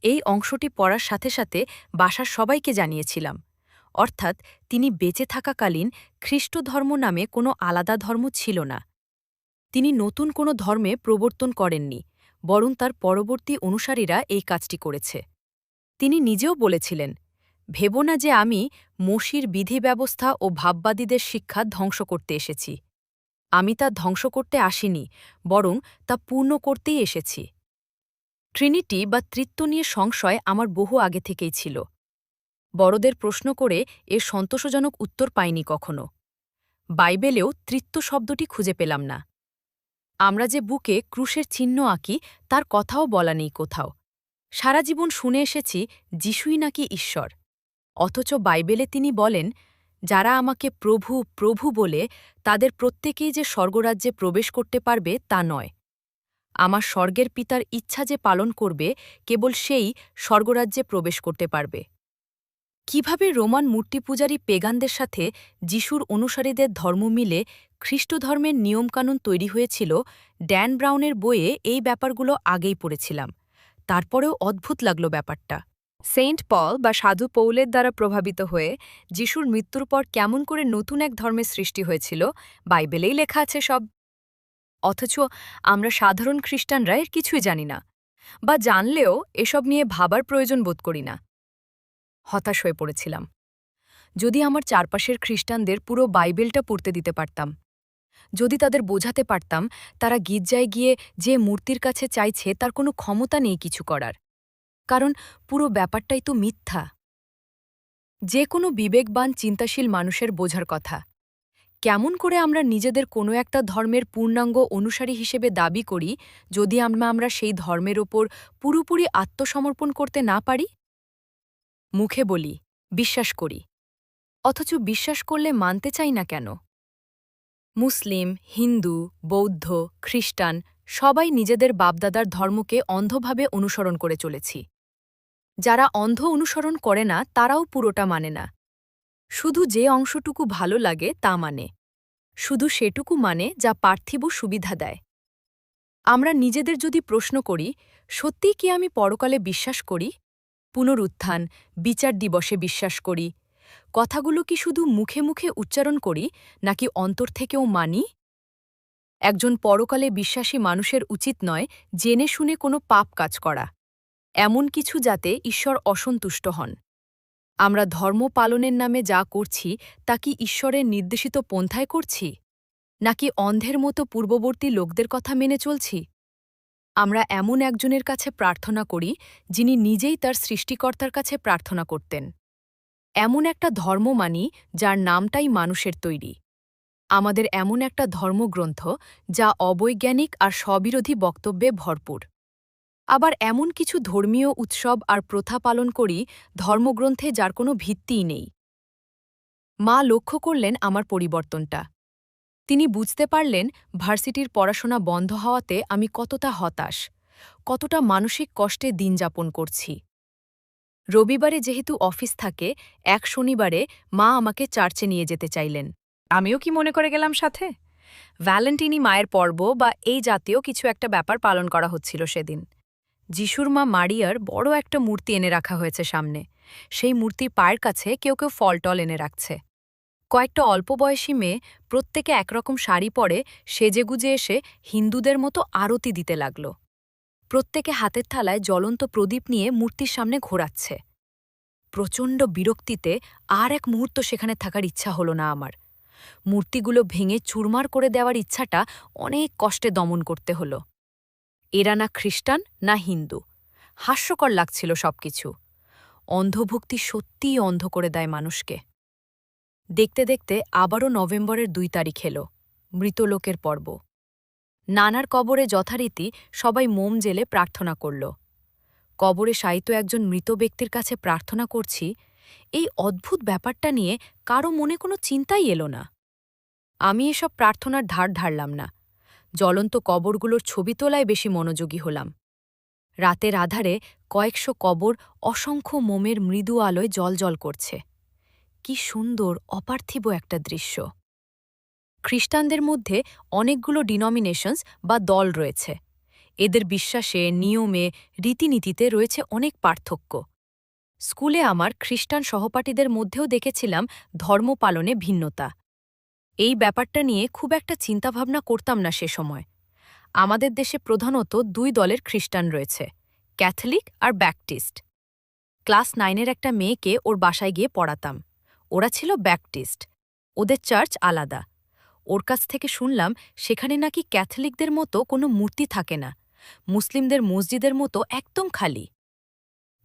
এই অংশটি পড়ার সাথে সাথে বাসার সবাইকে জানিয়েছিলাম, অর্থাৎ তিনি বেঁচে থাকাকালীন খ্রিস্ট ধর্ম নামে কোনো আলাদা ধর্ম ছিল না। তিনি নতুন কোনো ধর্মে প্রবর্তন করেননি, বরং তার পরবর্তী অনুসারীরা এই কাজটি করেছে। তিনি নিজেও বলেছিলেন, ভেব না যে আমি মসির বিধি ব্যবস্থা ও ভাববাদীদের শিক্ষা ধ্বংস করতে এসেছি। আমি তা ধ্বংস করতে আসিনি, বরং তা পূর্ণ করতেই এসেছি। ট্রিনিটি বা ত্রিত্ব নিয়ে সংশয় আমার বহু আগে থেকেই ছিল। বড়দের প্রশ্ন করে এর সন্তোষজনক উত্তর পাইনি কখনো। বাইবেলেও ত্রিত্ব শব্দটি খুঁজে পেলাম না। আমরা যে বুকে ক্রুশের চিহ্ন আঁকি তার কথাও বলা নেই কোথাও। সারা জীবন শুনে এসেছি যিশুই নাকি ঈশ্বর, অথচ বাইবেলে তিনি বলেন, যারা আমাকে প্রভু প্রভু বলে তাদের প্রত্যেকেই যে স্বর্গরাজ্যে প্রবেশ করতে পারবে তা নয়। আমার স্বর্গের পিতার ইচ্ছা যে পালন করবে কেবল সেই স্বর্গরাজ্যে প্রবেশ করতে পারবে। কিভাবে রোমান মূর্তিপূজারী পেগানদের সাথে যিশুর অনুসারীদের ধর্ম মিলে খ্রিস্টধর্মের নিয়মকানুন তৈরি হয়েছিল, ড্যান ব্রাউনের বইয়ে এই ব্যাপারগুলো আগেই পড়েছিলাম। তারপরেও অদ্ভুত লাগল ব্যাপারটা। সেন্ট পল বা সাধু পৌলের দ্বারা প্রভাবিত হয়ে যিশুর মৃত্যুর পর কেমন করে নতুন এক ধর্মের সৃষ্টি হয়েছিল, বাইবেলেই লেখা আছে সব। অথচ আমরা সাধারণ খ্রিস্টানরা এর কিছুই জানি না, বা জানলেও এসব নিয়ে ভাবার প্রয়োজন বোধ করি না। হতাশ হয়ে পড়েছিলাম। যদি আমার চারপাশের খ্রিস্টানদের পুরো বাইবেলটা পড়তে দিতে পারতাম, যদি তাদের বোঝাতে পারতাম তারা গির্জায় গিয়ে যে মূর্তির কাছে চাইছে তার কোনো ক্ষমতা নেই কিছু করার, কারণ পুরো ব্যাপারটাই তো মিথ্যা। যে কোনো বিবেকবান চিন্তাশীল মানুষের বোঝার কথা, কেমন করে আমরা নিজেদের কোনো একটা ধর্মের পূর্ণাঙ্গ অনুসারী হিসেবে দাবি করি যদি আমরা সেই ধর্মের ওপর পুরোপুরি আত্মসমর্পণ করতে না পারি? মুখে বলি বিশ্বাস করি, অথচ বিশ্বাস করলে মানতে চাই না কেন? মুসলিম, হিন্দু, বৌদ্ধ, খ্রিস্টান সবাই নিজেদের বাপদাদার ধর্মকে অন্ধভাবে অনুসরণ করে চলেছি। যারা অন্ধ অনুসরণ করে না তারাও পুরোটা মানে না, শুধু যে অংশটুকু ভালো লাগে তা মানে, শুধু সেটুকু মানে যা পার্থিব সুবিধা দেয়। আমরা নিজেদের যদি প্রশ্ন করি, সত্যিই কি আমি পরকালে বিশ্বাস করি, পুনরুত্থান, বিচার দিবসে বিশ্বাস করি, কথাগুলো কি শুধু মুখে মুখে উচ্চারণ করি নাকি অন্তর থেকেও মানি? একজন পরকালে বিশ্বাসী মানুষের উচিত নয় জেনে শুনে কোনো পাপ কাজ করা, এমন কিছু যাতে ঈশ্বর অসন্তুষ্ট হন। আমরা ধর্ম পালনের নামে যা করছি তা কি ঈশ্বরের নির্দেশিত পন্থায় করছি, নাকি অন্ধের মতো পূর্ববর্তী লোকদের কথা মেনে চলছি? আমরা এমন একজনের কাছে প্রার্থনা করি যিনি নিজেই তার সৃষ্টিকর্তার কাছে প্রার্থনা করতেন। এমন একটা ধর্ম মানি যার নামটাই মানুষের তৈরি। আমাদের এমন একটা ধর্মগ্রন্থ যা অবৈজ্ঞানিক আর স্ববিরোধী বক্তব্যে ভরপুর। আবার এমন কিছু ধর্মীয় উৎসব আর প্রথা পালন করি ধর্মগ্রন্থে যার কোনো ভিত্তিই নেই। মা লক্ষ্য করলেন আমার পরিবর্তনটা। তিনি বুঝতে পারলেন ভার্সিটির পড়াশোনা বন্ধ হওয়াতে আমি কতটা হতাশ, কতটা মানসিক কষ্টে দিন যাপন করছি। রবিবারে যেহেতু অফিস থাকে, এক শনিবারে মা আমাকে চার্চে নিয়ে যেতে চাইলেন। আমিও কি মনে করে গেলাম সাথে। ভ্যালেন্টিনি মায়ের পর্ব বা এই জাতীয় কিছু একটা ব্যাপার পালন করা হচ্ছিল সেদিন। যিশুর মা মারিয়ার বড় একটা মূর্তি এনে রাখা হয়েছে সামনে। সেই মূর্তির পায়ের কাছে কেউ কেউ ফলটল এনে রাখছে। কয়েকটা অল্প বয়সী মেয়ে প্রত্যেকে একরকম শাড়ি পরে সেজেগুজে এসে হিন্দুদের মতো আরতি দিতে লাগল। প্রত্যেকে হাতের থালায় জ্বলন্ত প্রদীপ নিয়ে মূর্তির সামনে ঘোরাচ্ছে। প্রচণ্ড বিরক্তিতে আর এক মুহূর্ত সেখানে থাকার ইচ্ছা হলো না আমার। মূর্তিগুলো ভেঙে চুরমার করে দেওয়ার ইচ্ছাটা অনেক কষ্টে দমন করতে হলো। এরা না খ্রিস্টান না হিন্দু, হাস্যকর লাগছিল সবকিছু। অন্ধভক্তি সত্যিই অন্ধ করে দেয় মানুষকে। দেখতে দেখতে আবারও নভেম্বরের ২ তারিখ এলো, মৃতলোকের পর্ব। নানার কবরে যথারীতি সবাই মোম জেলে প্রার্থনা করল। কবরে শায়িত একজন মৃত ব্যক্তির কাছে প্রার্থনা করছি, এই অদ্ভুত ব্যাপারটা নিয়ে কারও মনে কোনো চিন্তাই এলো না। আমি এসব প্রার্থনার ধার ধারলাম না, জ্বলন্ত কবরগুলোর ছবি তোলায় বেশি মনোযোগী হলাম। রাতের আধারে কয়েকশো কবর অসংখ্য মোমের মৃদু আলোয় জ্বলজ্বল করছে। কি সুন্দর অপার্থিব একটা দৃশ্য। খ্রিস্টানদের মধ্যে অনেকগুলো ডিনমিনেশনস বা দল রয়েছে। এদের বিশ্বাসে, নিয়মে, রীতিনীতিতে রয়েছে অনেক পার্থক্য। স্কুলে আমার খ্রিস্টান সহপাঠীদের মধ্যেও দেখেছিলাম ধর্ম পালনে ভিন্নতা। এই ব্যাপারটা নিয়ে খুব একটা চিন্তাভাবনা করতাম না সে সময়। আমাদের দেশে প্রধানত ২ দলের খ্রিস্টান রয়েছে, ক্যাথলিক আর ব্যাপটিস্ট। ক্লাস 9-এর একটা মেয়েকে ওর বাসায় গিয়ে পড়াতাম। ওরা ছিল ব্যাপটিস্ট, ওদের চার্চ আলাদা। ওর কাছ থেকে শুনলাম সেখানে নাকি ক্যাথলিকদের মতো কোনো মূর্তি থাকে না, মুসলিমদের মসজিদের মতো একদম খালি।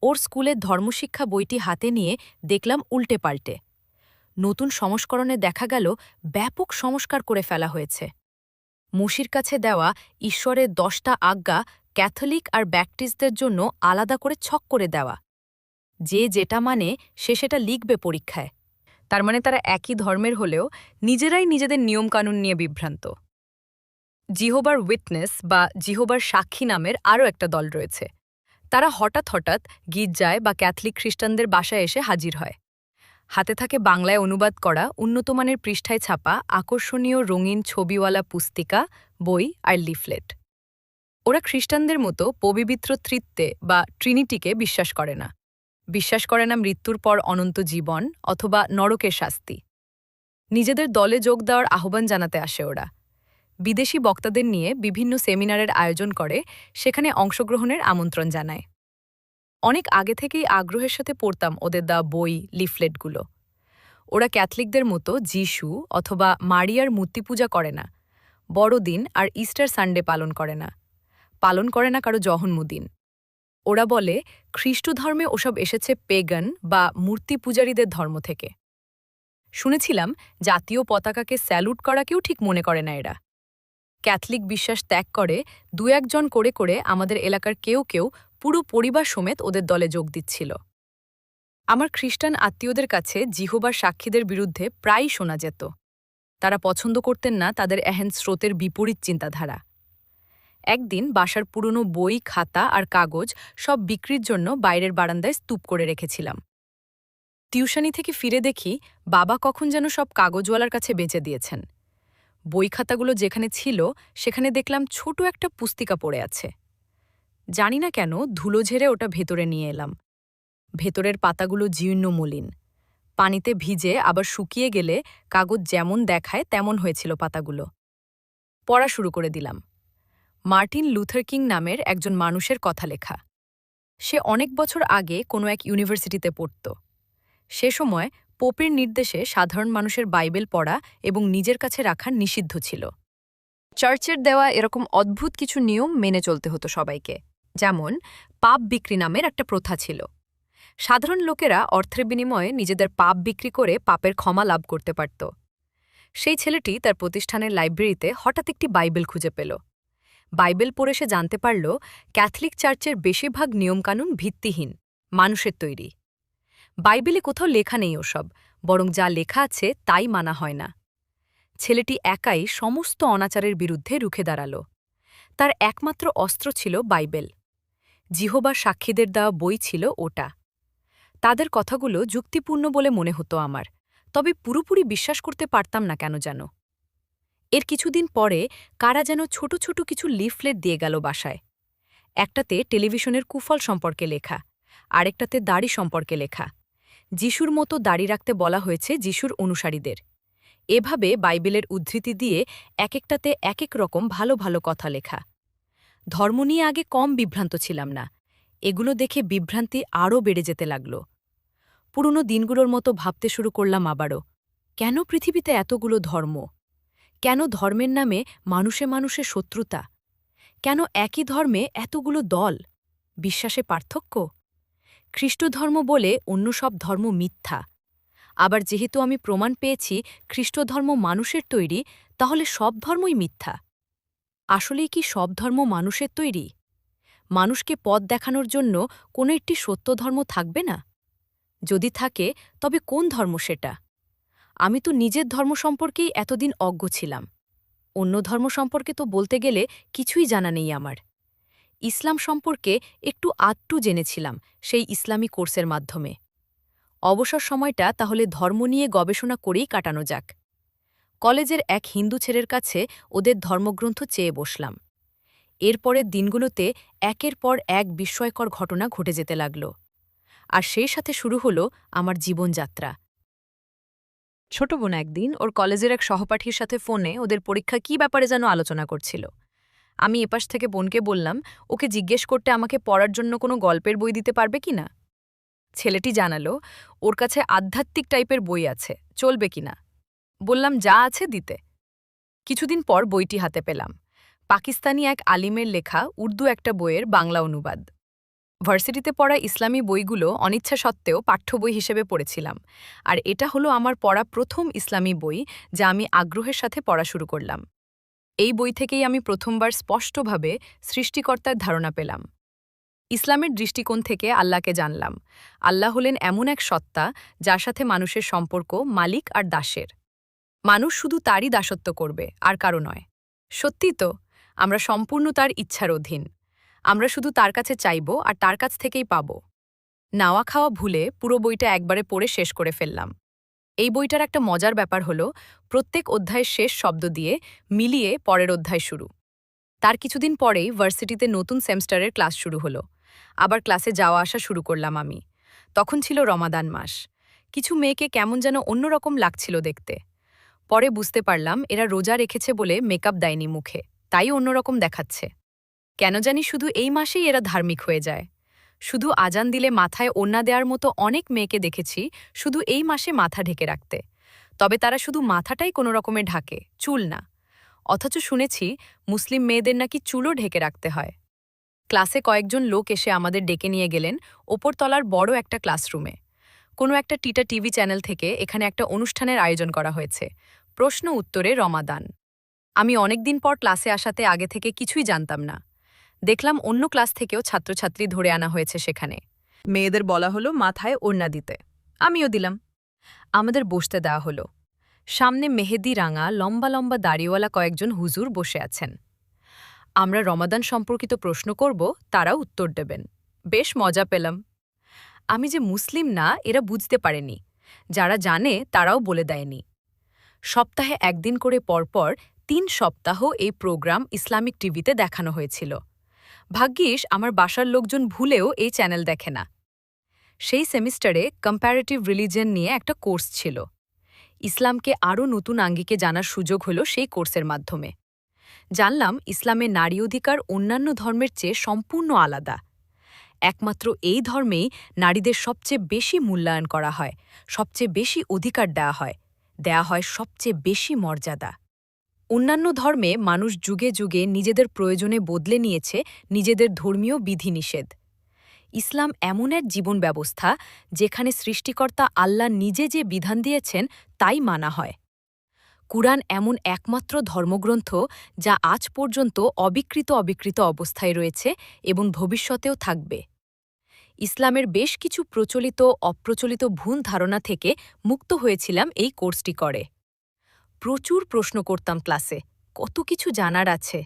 ওর স্কুলের ধর্মশিক্ষা বইটি হাতে নিয়ে দেখলাম উল্টে পাল্টে। নতুন সংস্করণে দেখা গেল ব্যাপক সংস্কার করে ফেলা হয়েছে। মসির কাছে দেওয়া ঈশ্বরের 10টা আজ্ঞা ক্যাথলিক আর ব্যাপটিস্টদের জন্য আলাদা করে ছক করে দেওয়া। যে যেটা মানে সে সেটা লিখবে পরীক্ষায়। তার মানে তারা একই ধর্মের হলেও নিজেরাই নিজেদের নিয়মকানুন নিয়ে বিভ্রান্ত। জিহোবার উইটনেস বা জিহোবার সাক্ষী নামের আরও একটা দল রয়েছে। তারা হঠাৎ হঠাৎ গির্জায় বা ক্যাথলিক খ্রিস্টানদের বাসায় এসে হাজির হয়। হাতে থাকে বাংলায় অনুবাদ করা উন্নতমানের পৃষ্ঠায় ছাপা আকর্ষণীয় রঙিন ছবিওয়ালা পুস্তিকা, বই আর লিফলেট। ওরা খ্রিস্টানদের মতো পবিত্র ত্রিত্বে বা ট্রিনিটিকে বিশ্বাস করে না। বিশ্বাস করে না মৃত্যুর পর অনন্ত জীবন অথবা নরকের শাস্তি। নিজেদের দলে যোগ দেওয়ার আহ্বান জানাতে আসে ওরা। বিদেশি বক্তাদের নিয়ে বিভিন্ন সেমিনারের আয়োজন করে, সেখানে অংশগ্রহণের আমন্ত্রণ জানায়। অনেক আগে থেকেই আগ্রহের সাথে পড়তাম ওদের দেওয়া বই, লিফলেটগুলো। ওরা ক্যাথলিকদের মতো যিশু অথবা মারিয়ার মূর্তি পূজা করে না, বড়দিন আর ইস্টার সানডে পালন করে না কারো জন্মদিন। ওরা বলে খ্রিস্ট ধর্মে ওসব এসেছে পেগান বা মূর্তি পূজারীদের ধর্ম থেকে। শুনেছিলাম জাতীয় পতাকাকে স্যালুট করাকেও ঠিক মনে করে না এরা। ক্যাথলিক বিশ্বাস ত্যাগ করে ২-১ জন করে করে আমাদের এলাকার কেউ কেউ পুরো পরিবার সমেত ওদের দলে যোগ দিচ্ছিল। আমার খ্রিস্টান আত্মীয়দের কাছে জিহোবার সাক্ষীদের বিরুদ্ধে প্রায়ই শোনা যেত। তারা পছন্দ করতেন না তাদের এহেন স্রোতের বিপরীত চিন্তাধারা। একদিন বাসার পুরনো বই, খাতা আর কাগজ সব বিক্রির জন্য বাইরের বারান্দায় স্তূপ করে রেখেছিলাম। টিউশনি থেকে ফিরে দেখি বাবা কখন যেন সব কাগজওয়ালার কাছে বেচে দিয়েছেন। বই খাতাগুলো যেখানে ছিল সেখানে দেখলাম ছোট একটা পুস্তিকা পড়ে আছে। জানি না কেন ধুলো ঝেড়ে ওটা ভেতরে নিয়ে এলাম। ভেতরের পাতাগুলো জীর্ণ মলিন, পানিতে ভিজে আবার শুকিয়ে গেলে কাগজ যেমন দেখায় তেমন হয়েছিল পাতাগুলো। পড়া শুরু করে দিলাম। মার্টিন লুথার কিং নামের একজন মানুষের কথা লেখা। সে অনেক বছর আগে কোনো এক ইউনিভার্সিটিতে পড়ত। সে সময় পোপের নির্দেশে সাধারণ মানুষের বাইবেল পড়া এবং নিজের কাছে রাখা নিষিদ্ধ ছিল। চার্চের দেওয়া এরকম অদ্ভুত কিছু নিয়ম মেনে চলতে হতো সবাইকে। যেমন পাপ বিক্রি নামের একটা প্রথা ছিল। সাধারণ লোকেরা অর্থের বিনিময়ে নিজেদের পাপ বিক্রি করে পাপের ক্ষমা লাভ করতে পারত। সেই ছেলেটি তার প্রতিষ্ঠানের লাইব্রেরিতে হঠাৎ একটি বাইবেল খুঁজে পেল। বাইবেল পড়ে সে জানতে পারল ক্যাথলিক চার্চের বেশিরভাগ নিয়মকানুন ভিত্তিহীন, মানুষের তৈরি। বাইবেলে কোথাও লেখা নেই ওসব, বরং যা লেখা আছে তাই মানা হয় না। ছেলেটি একাই সমস্ত অনাচারের বিরুদ্ধে রুখে দাঁড়াল। তার একমাত্র অস্ত্র ছিল বাইবেল। জিহোবার সাক্ষীদের দেওয়া বই ছিল ওটা। তাদের কথাগুলো যুক্তিপূর্ণ বলে মনে হতো আমার, তবে পুরোপুরি বিশ্বাস করতে পারতাম না কেন যেন। এর কিছুদিন পরে কারা যেন ছোট ছোট কিছু লিফলেট দিয়ে গেল বাসায়। একটাতে টেলিভিশনের কুফল সম্পর্কে লেখা, আরেকটাতে দাড়ি সম্পর্কে লেখা। যিশুর মতো দাড়ি রাখতে বলা হয়েছে যিশুর অনুসারীদের। এভাবে বাইবেলের উদ্ধৃতি দিয়ে এক একটাতে এক এক রকম ভালো ভালো কথা লেখা। ধর্ম নিয়ে আগে কম বিভ্রান্ত ছিলাম না, এগুলো দেখে বিভ্রান্তি আরও বেড়ে যেতে লাগল। পুরনো দিনগুলোর মতো ভাবতে শুরু করলাম আবারও, কেন পৃথিবীতে এতগুলো ধর্ম? কেন ধর্মের নামে মানুষে মানুষে শত্রুতা? কেন একই ধর্মে এতগুলো দল? বিশ্বাসে পার্থক্য? খ্রিস্টধর্ম বলে অন্য সব ধর্ম মিথ্যা। আবার যেহেতু আমি প্রমাণ পেয়েছি খ্রিস্টধর্ম মানুষের তৈরি, তাহলে সব ধর্মই মিথ্যা। আসলেই কি সব ধর্ম মানুষের তৈরি? মানুষকে পথ দেখানোর জন্য কোনো একটি সত্য ধর্ম থাকবে না? যদি থাকে, তবে কোন ধর্ম সেটা? আমি তো নিজের ধর্ম সম্পর্কেই এতদিন অজ্ঞ ছিলাম। অন্য ধর্ম সম্পর্কে তো বলতে গেলে কিছুই জানা নেই আমার। ইসলাম সম্পর্কে একটু আধটু জেনেছিলাম সেই ইসলামী কোর্সের মাধ্যমে। অবসর সময়টা তাহলে ধর্ম নিয়ে গবেষণা করেই কাটানো যাক। কলেজের এক হিন্দু ছেলের কাছে ওদের ধর্মগ্রন্থ চেয়ে বসলাম। এরপরের দিনগুলোতে একের পর এক বিস্ময়কর ঘটনা ঘটে যেতে লাগল। আর সেই সাথে শুরু হলো আমার জীবনযাত্রা। ছোট বোন একদিন ওর কলেজের এক সহপাঠীর সাথে ফোনে ওদের পরীক্ষা কী ব্যাপারে যেন আলোচনা করছিল। আমি এপাশ থেকে বোনকে বললাম ওকে জিজ্ঞেস করতে আমাকে পড়ার জন্য কোনো গল্পের বই দিতে পারবে কি না। ছেলেটি জানালো ওর কাছে আধ্যাত্মিক টাইপের বই আছে, চলবে কিনা। বললাম যা আছে দিতে। কিছুদিন পর বইটি হাতে পেলাম। পাকিস্তানি এক আলিমের লেখা উর্দু একটা বইয়ের বাংলা অনুবাদ। ভার্সিটিতে পড়া ইসলামী বইগুলো অনিচ্ছা সত্ত্বেও পাঠ্য বই হিসেবে পড়েছিলাম, আর এটা হলো আমার পড়া প্রথম ইসলামী বই যা আমি আগ্রহের সাথে পড়া শুরু করলাম। এই বই থেকেই আমি প্রথমবার স্পষ্টভাবে সৃষ্টিকর্তার ধারণা পেলাম। ইসলামের দৃষ্টিকোণ থেকে আল্লাহকে জানলাম। আল্লাহ হলেন এমন এক সত্তা যার সাথে মানুষের সম্পর্ক মালিক আর দাসের। মানুষ শুধু তারই দাসত্ব করবে, আর কারো নয়। সত্যি তো, আমরা সম্পূর্ণ তার ইচ্ছার অধীন। আমরা শুধু তার কাছে চাইব আর তার কাছ থেকেই পাব। নাওয়া খাওয়া ভুলে পুরো বইটা একবারে পড়ে শেষ করে ফেললাম। এই বইটার একটা মজার ব্যাপার হলো প্রত্যেক অধ্যায়ের শেষ শব্দ দিয়ে মিলিয়ে পরের অধ্যায় শুরু। তার কিছুদিন পরেই ভার্সিটিতে নতুন সেমিস্টারের ক্লাস শুরু হলো। আবার ক্লাসে যাওয়া আসা শুরু করলাম আমি। তখন ছিল রমাদান মাস। কিছু মেয়েকে কেমন যেন অন্যরকম লাগছিল দেখতে। পরে বুঝতে পারলাম এরা রোজা রেখেছে বলে মেকআপ দেয়নি মুখে, তাই অন্যরকম দেখাচ্ছে। কেন জানি শুধু এই মাসেই এরা ধার্মিক হয়ে যায়। শুধু আজান দিলে মাথায় ওড়না দেওয়ার মতো অনেক মেয়েকে দেখেছি শুধু এই মাসে মাথা ঢেকে রাখতে। তবে তারা শুধু মাথাটাই কোনো রকমে ঢাকে, চুল না। অথচ শুনেছি মুসলিম মেয়েদের নাকি চুলও ঢেকে রাখতে হয়। ক্লাসে কয়েকজন লোক এসে আমাদের ডেকে নিয়ে গেলেন ওপরতলার বড় একটা ক্লাসরুমে। কোনো একটা টিভি চ্যানেল থেকে এখানে একটা অনুষ্ঠানের আয়োজন করা হয়েছে, প্রশ্ন উত্তরে রমাদান। আমি অনেকদিন পর ক্লাসে আসাতে আগে থেকে কিছুই জানতাম না। দেখলাম অন্য ক্লাস থেকেও ছাত্রছাত্রী ধরে আনা হয়েছে সেখানে। মেয়েদের বলা হলো মাথায় ওড়না দিতে, আমিও দিলাম। আমাদের বসতে দেওয়া হলো। সামনে মেহেদি রাঙা লম্বা লম্বা দাড়িওয়ালা কয়েকজন হুজুর বসে আছেন। আমরা রমাদান সম্পর্কিত প্রশ্ন করব, তারাও উত্তর দেবেন। বেশ মজা পেলাম। আমি যে মুসলিম না এরা বুঝতে পারেনি, যারা জানে তারাও বলে দেয়নি। সপ্তাহে একদিন করে পরপর ৩ সপ্তাহ এই প্রোগ্রাম ইসলামিক টিভিতে দেখানো হয়েছিল। ভাগ্যিস আমার বাসার লোকজন ভুলেও এই চ্যানেল দেখে না। সেই সেমিস্টারে কম্প্যারেটিভ রিলিজিয়ন নিয়ে একটা কোর্স ছিল। ইসলামকে আরও নতুন আঙ্গিকে জানার সুযোগ হলো সেই কোর্সের মাধ্যমে। জানলাম ইসলামে নারী অধিকার অন্যান্য ধর্মের চেয়ে সম্পূর্ণ আলাদা। একমাত্র এই ধর্মেই নারীদের সবচেয়ে বেশি মূল্যায়ন করা হয়, সবচেয়ে বেশি অধিকার দেয়া হয় সবচেয়ে বেশি মর্যাদা। অন্যান্য ধর্মে মানুষ যুগে যুগে নিজেদের প্রয়োজনে বদলে নিয়েছে নিজেদের ধর্মীয় বিধিনিষেধ। ইসলাম এমন এক জীবন ব্যবস্থা যেখানে সৃষ্টিকর্তা আল্লাহ নিজে যে বিধান দিয়েছেন তাই মানা হয়। কুরআন এমন একমাত্র ধর্মগ্রন্থ যা আজ পর্যন্ত অবিকৃত অবস্থায় রয়েছে এবং ভবিষ্যতেও থাকবে। ইসলামের বেশ কিছু প্রচলিত অপ্রচলিত ভুল ধারণা থেকে মুক্ত হয়েছিলাম এই কোর্সটি করে। প্রচুর প্রশ্ন করতাম ক্লাসে, কত কিছু জানার আছে।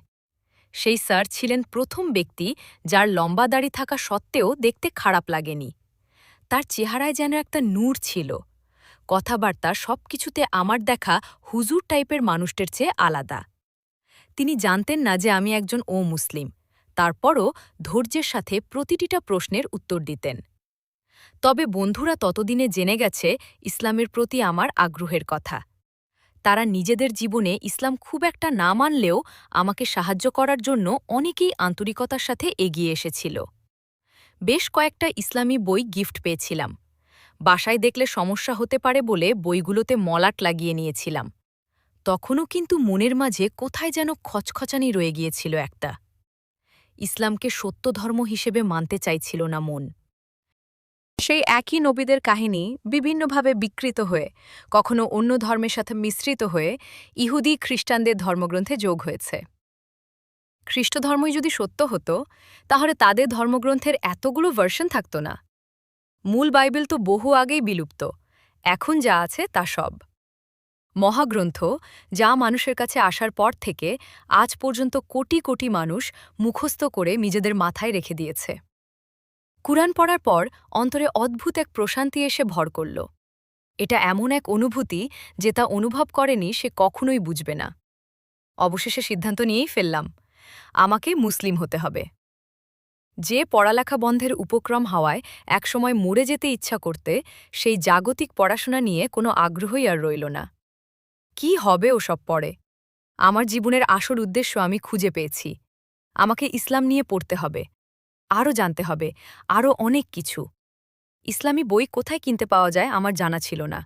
সেই স্যার ছিলেন প্রথম ব্যক্তি যার লম্বা দাড়ি থাকা সত্ত্বেও দেখতে খারাপ লাগেনি। তার চেহারায় যেন একটা নূর ছিল। কথাবার্তা সবকিছুতে আমার দেখা হুজুর টাইপের মানুষদের চেয়ে আলাদা। তিনি জানতেন না যে আমি একজন মুসলিম, তারপরও ধৈর্যের সাথে প্রতিটিটা প্রশ্নের উত্তর দিতেন। তবে বন্ধুরা ততদিনে জেনে গেছে ইসলামের প্রতি আমার আগ্রহের কথা। তারা নিজেদের জীবনে ইসলাম খুব একটা না মানলেও আমাকে সাহায্য করার জন্য অনেকেই আন্তরিকতার সাথে এগিয়ে এসেছিল। বেশ কয়েকটা ইসলামী বই গিফট পেয়েছিলাম। বাসায় দেখলে সমস্যা হতে পারে বলে বইগুলোতে মলাট লাগিয়ে নিয়েছিলাম। তখনও কিন্তু মনের মাঝে কোথায় যেন খচখচানি রয়ে গিয়েছিল একটা। ইসলামকে সত্য ধর্ম হিসেবে মানতে চাইছিল না মন। সেই একই নবীদের কাহিনী বিভিন্নভাবে বিকৃত হয়ে, কখনো অন্য ধর্মের সাথে মিশ্রিত হয়ে ইহুদি খ্রিস্টানদের ধর্মগ্রন্থে যোগ হয়েছে। খ্রিস্ট ধর্মই যদি সত্য হতো, তাহলে তাদের ধর্মগ্রন্থের এতগুলো ভার্সন থাকত না। মূল বাইবেল তো বহু আগেই বিলুপ্ত, এখন যা আছে তা সব মহাগ্রন্থ, যা মানুষের কাছে আসার পর থেকে আজ পর্যন্ত কোটি কোটি মানুষ মুখস্থ করে নিজেদের মাথায় রেখে দিয়েছে। কুরআন পড়ার পর অন্তরে অদ্ভুত এক প্রশান্তি এসে ভর করল। এটা এমন এক অনুভূতি যে তা অনুভব করেনি সে কখনোই বুঝবে না। অবশেষে সিদ্ধান্ত নিয়েই ফেললাম, আমাকে মুসলিম হতে হবে। যে পড়ালেখা বন্ধের উপক্রম হওয়ায় একসময় মরে যেতে ইচ্ছা করতে, সেই জাগতিক পড়াশোনা নিয়ে কোনো আগ্রহই আর রইল না। কি হবে ওসব পড়ে? আমার জীবনের আসল উদ্দেশ্য আমি খুঁজে পেয়েছি। আমাকে ইসলাম নিয়ে পড়তে হবে, আরও জানতে হবে, আরও অনেক কিছু। ইসলামী বই কোথায় কিনতে পাওয়া যায় আমার জানা ছিল না।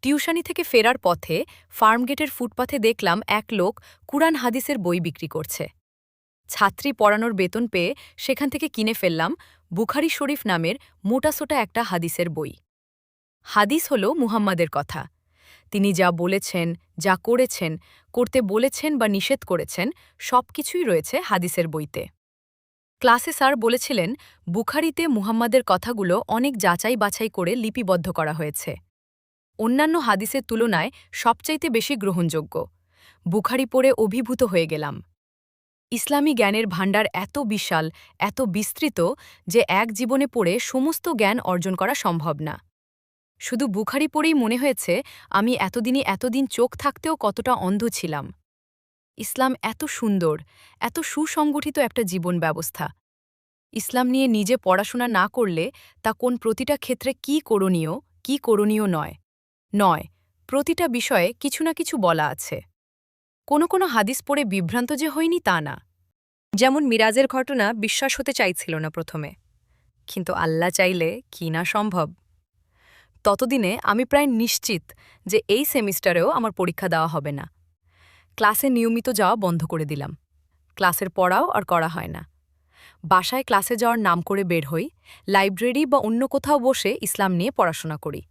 টিউশনি থেকে ফেরার পথে ফার্মগেটের ফুটপাথে দেখলাম এক লোক কুরআন হাদিসের বই বিক্রি করছে। ছাত্রী পড়ানোর বেতন পেয়ে সেখান থেকে কিনে ফেললাম বুখারী শরীফ নামের মোটাসোটা একটা হাদিসের বই। হাদিস হল মুহাম্মাদের কথা। তিনি যা বলেছেন, যা করেছেন, করতে বলেছেন বা নিষেধ করেছেন, সবকিছুই রয়েছে হাদিসের বইতে। ক্লাসে স্যার বলেছিলেন, বুখারীতে মুহাম্মাদের কথাগুলো অনেক যাচাই বাছাই করে লিপিবদ্ধ করা হয়েছে। অন্যান্য হাদিসের তুলনায় সবচাইতে বেশি গ্রহণযোগ্য। বুখারী পড়ে অভিভূত হয়ে গেলাম। ইসলামী জ্ঞানের ভাণ্ডার এত বিশাল, এত বিস্তৃত যে এক জীবনে পড়ে সমস্ত জ্ঞান অর্জন করা সম্ভব না। শুধু বুখারী পড়েই মনে হয়েছে আমি এতদিন চোখ থাকতেও কতটা অন্ধ ছিলাম। ইসলাম এত সুন্দর, এত সুসংগঠিত একটা জীবন ব্যবস্থা। ইসলাম নিয়ে নিজে পড়াশোনা না করলে তা কোন প্রতিটা ক্ষেত্রে কি করণীয় নয়, প্রতিটা বিষয়ে কিছু না কিছু বলা আছে। কোনো হাদিস পড়ে বিভ্রান্ত যে হয়নি তা না। যেমন মিরাজের ঘটনা বিশ্বাস হতে চাইছিল না প্রথমে, কিন্তু আল্লাহ চাইলে কি না সম্ভব। ততদিনে আমি প্রায় নিশ্চিত যে এই সেমিস্টারেও আমার পরীক্ষা দেওয়া হবে না। ক্লাসে নিয়মিত যাওয়া বন্ধ করে দিলাম। ক্লাসের পড়াও আর করা হয় না। বাসায় ক্লাসে যাওয়ার নাম করে বের হই, লাইব্রেরি বা অন্য কোথাও বসে ইসলাম নিয়ে পড়াশোনা করি।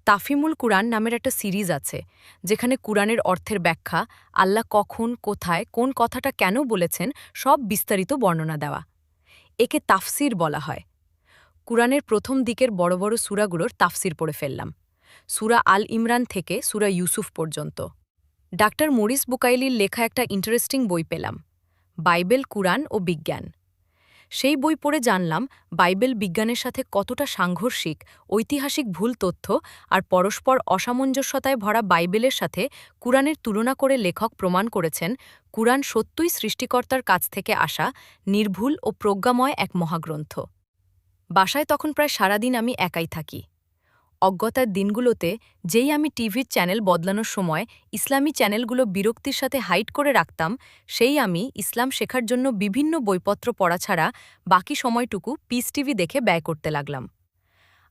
তাফিমুল কুরআন নামের একটা সিরিজ আছে, যেখানে কুরআনের অর্থের ব্যাখ্যা, আল্লাহ কখন, কোথায়, কোন কথাটা কেন বলেছেন সব বিস্তারিত বর্ণনা দেওয়া। একে তাফসির বলা হয়। কুরআনের প্রথম দিকের বড় বড় সূরাগুলোর তাফসির পড়ে ফেললাম, সূরা আল ইমরান থেকে সূরা ইউসুফ পর্যন্ত। ডাক্তার মরিস বুকাইলির লেখা একটা ইন্টারেস্টিং বই পেলাম, বাইবেল, কুরআন ও বিজ্ঞান। সেই বই পড়ে জানলাম বাইবেল বিজ্ঞানের সাথে কতটা সাংঘর্ষিক, ঐতিহাসিক ভুল তথ্য আর পরস্পর অসামঞ্জস্যতায় ভরা বাইবেলের সাথে কুরআনের তুলনা করে লেখক প্রমাণ করেছেন কুরআন সত্যই সৃষ্টিকর্তার কাছ থেকে আসা নির্ভুল ও প্রজ্ঞাময় এক মহাগ্রন্থ। বাসায় তখন প্রায় সারাদিন আমি একাই থাকি। অজ্ঞতার দিনগুলোতে যেই আমি টিভির চ্যানেল বদলানোর সময় ইসলামী চ্যানেলগুলো বিরক্তির সাথে হাইড করে রাখতাম, সেই আমি ইসলাম শেখার জন্য বিভিন্ন বইপত্র পড়া ছাড়া বাকি সময়টুকু পিস টিভি দেখে ব্যয় করতে লাগলাম।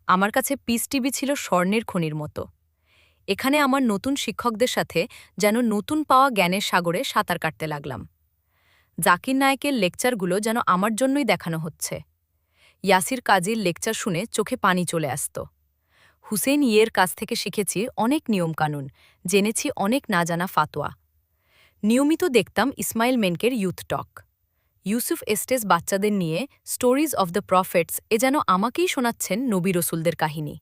আমার কাছে পিস টিভি ছিল স্বর্ণের খনির মতো। এখানে আমার নতুন শিক্ষকদের সাথে যেন নতুন পাওয়া জ্ঞানের সাগরে সাঁতার কাটতে লাগলাম। জাকির নায়েকের লেকচারগুলো যেন আমার জন্যই দেখানো হচ্ছে। ইয়াসির কাজীর লেকচার শুনে চোখে পানি চলে আসত। হুসেন ইয়ের কাছ থেকে শিখেছি অনেক নিয়মকানুন, জেনেছি অনেক না জানা ফাতোয়া। নিয়মিত দেখতাম ইসমাইল মেনকের ইউথ টক। ইউসুফ এস্টেস বাচ্চাদের নিয়ে স্টোরিজ অফ দ্য প্রফেটস যেন আমাকেই শোনাচ্ছেন নবী রসুলদের কাহিনী।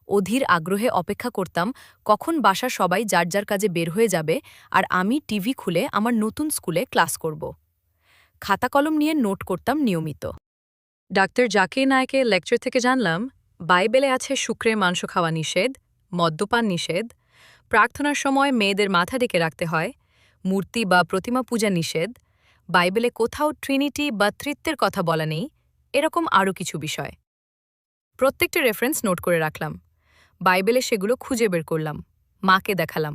অধীর আগ্রহে অপেক্ষা করতাম কখন বাসার সবাই যার যার কাজে বের হয়ে যাবে আর আমি টিভি খুলে আমার নতুন স্কুলে ক্লাস করব। খাতা কলম নিয়ে নোট করতাম নিয়মিত। ডাক্তার জাকির নায়েকের লেকচার থেকে জানলাম বাইবেলে আছে শুক্রে মাংস খাওয়া নিষেধ, মদ্যপান নিষেধ, প্রার্থনার সময় মেয়েদের মাথা ঢেকে রাখতে হয়, মূর্তি বা প্রতিমা পূজা নিষেধ, বাইবেলে কোথাও ট্রিনিটি বা ত্রিত্বের কথা বলা নেই, এরকম আরও কিছু বিষয়। প্রত্যেকটা রেফারেন্স নোট করে রাখলাম। বাইবেলে সেগুলো খুঁজে বের করলাম, মাকে দেখালাম।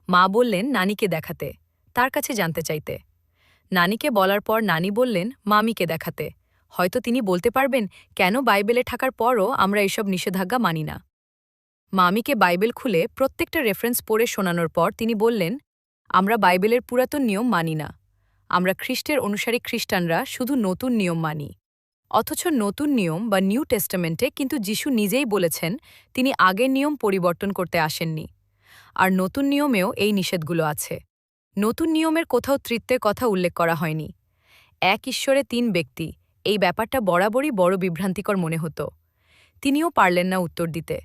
মা বললেন নানিকে দেখাতে, তার কাছে জানতে চাইতে। নানিকে বলার পর নানি বললেন মামিকে দেখাতে, হয়তো তিনি বলতে পারবেন কেন বাইবেলে থাকার পরও আমরা এসব নিষেধাজ্ঞা মানি না। মামিকে বাইবেল খুলে প্রত্যেকটা রেফারেন্স পড়ে শোনানোর পর তিনি বললেন, আমরা বাইবেলের পুরাতন নিয়ম মানি না। আমরা খ্রিস্টের অনুসারী খ্রিস্টানরা শুধু নতুন নিয়ম মানি। অথচ নতুন নিয়ম বা নিউ টেস্টামেন্টে কিন্তু যিশু নিজেই বলেছেন তিনি আগের নিয়ম পরিবর্তন করতে আসেননি। আর নতুন নিয়মেও এই নিষেধগুলো আছে। নতুন নিয়মের কোথাও ত্রিত্বের কথা উল্লেখ করা হয়নি। এক ঈশ্বরে তিন ব্যক্তি, এই ব্যাপারটা বরাবরই বড় বিভ্রান্তিকর মনে হতো। তিনিও পারলেন না উত্তর দিতে।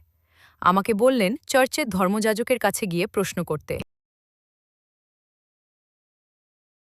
আমাকে বললেন চার্চের ধর্মযাজকের কাছে গিয়ে প্রশ্ন করতে।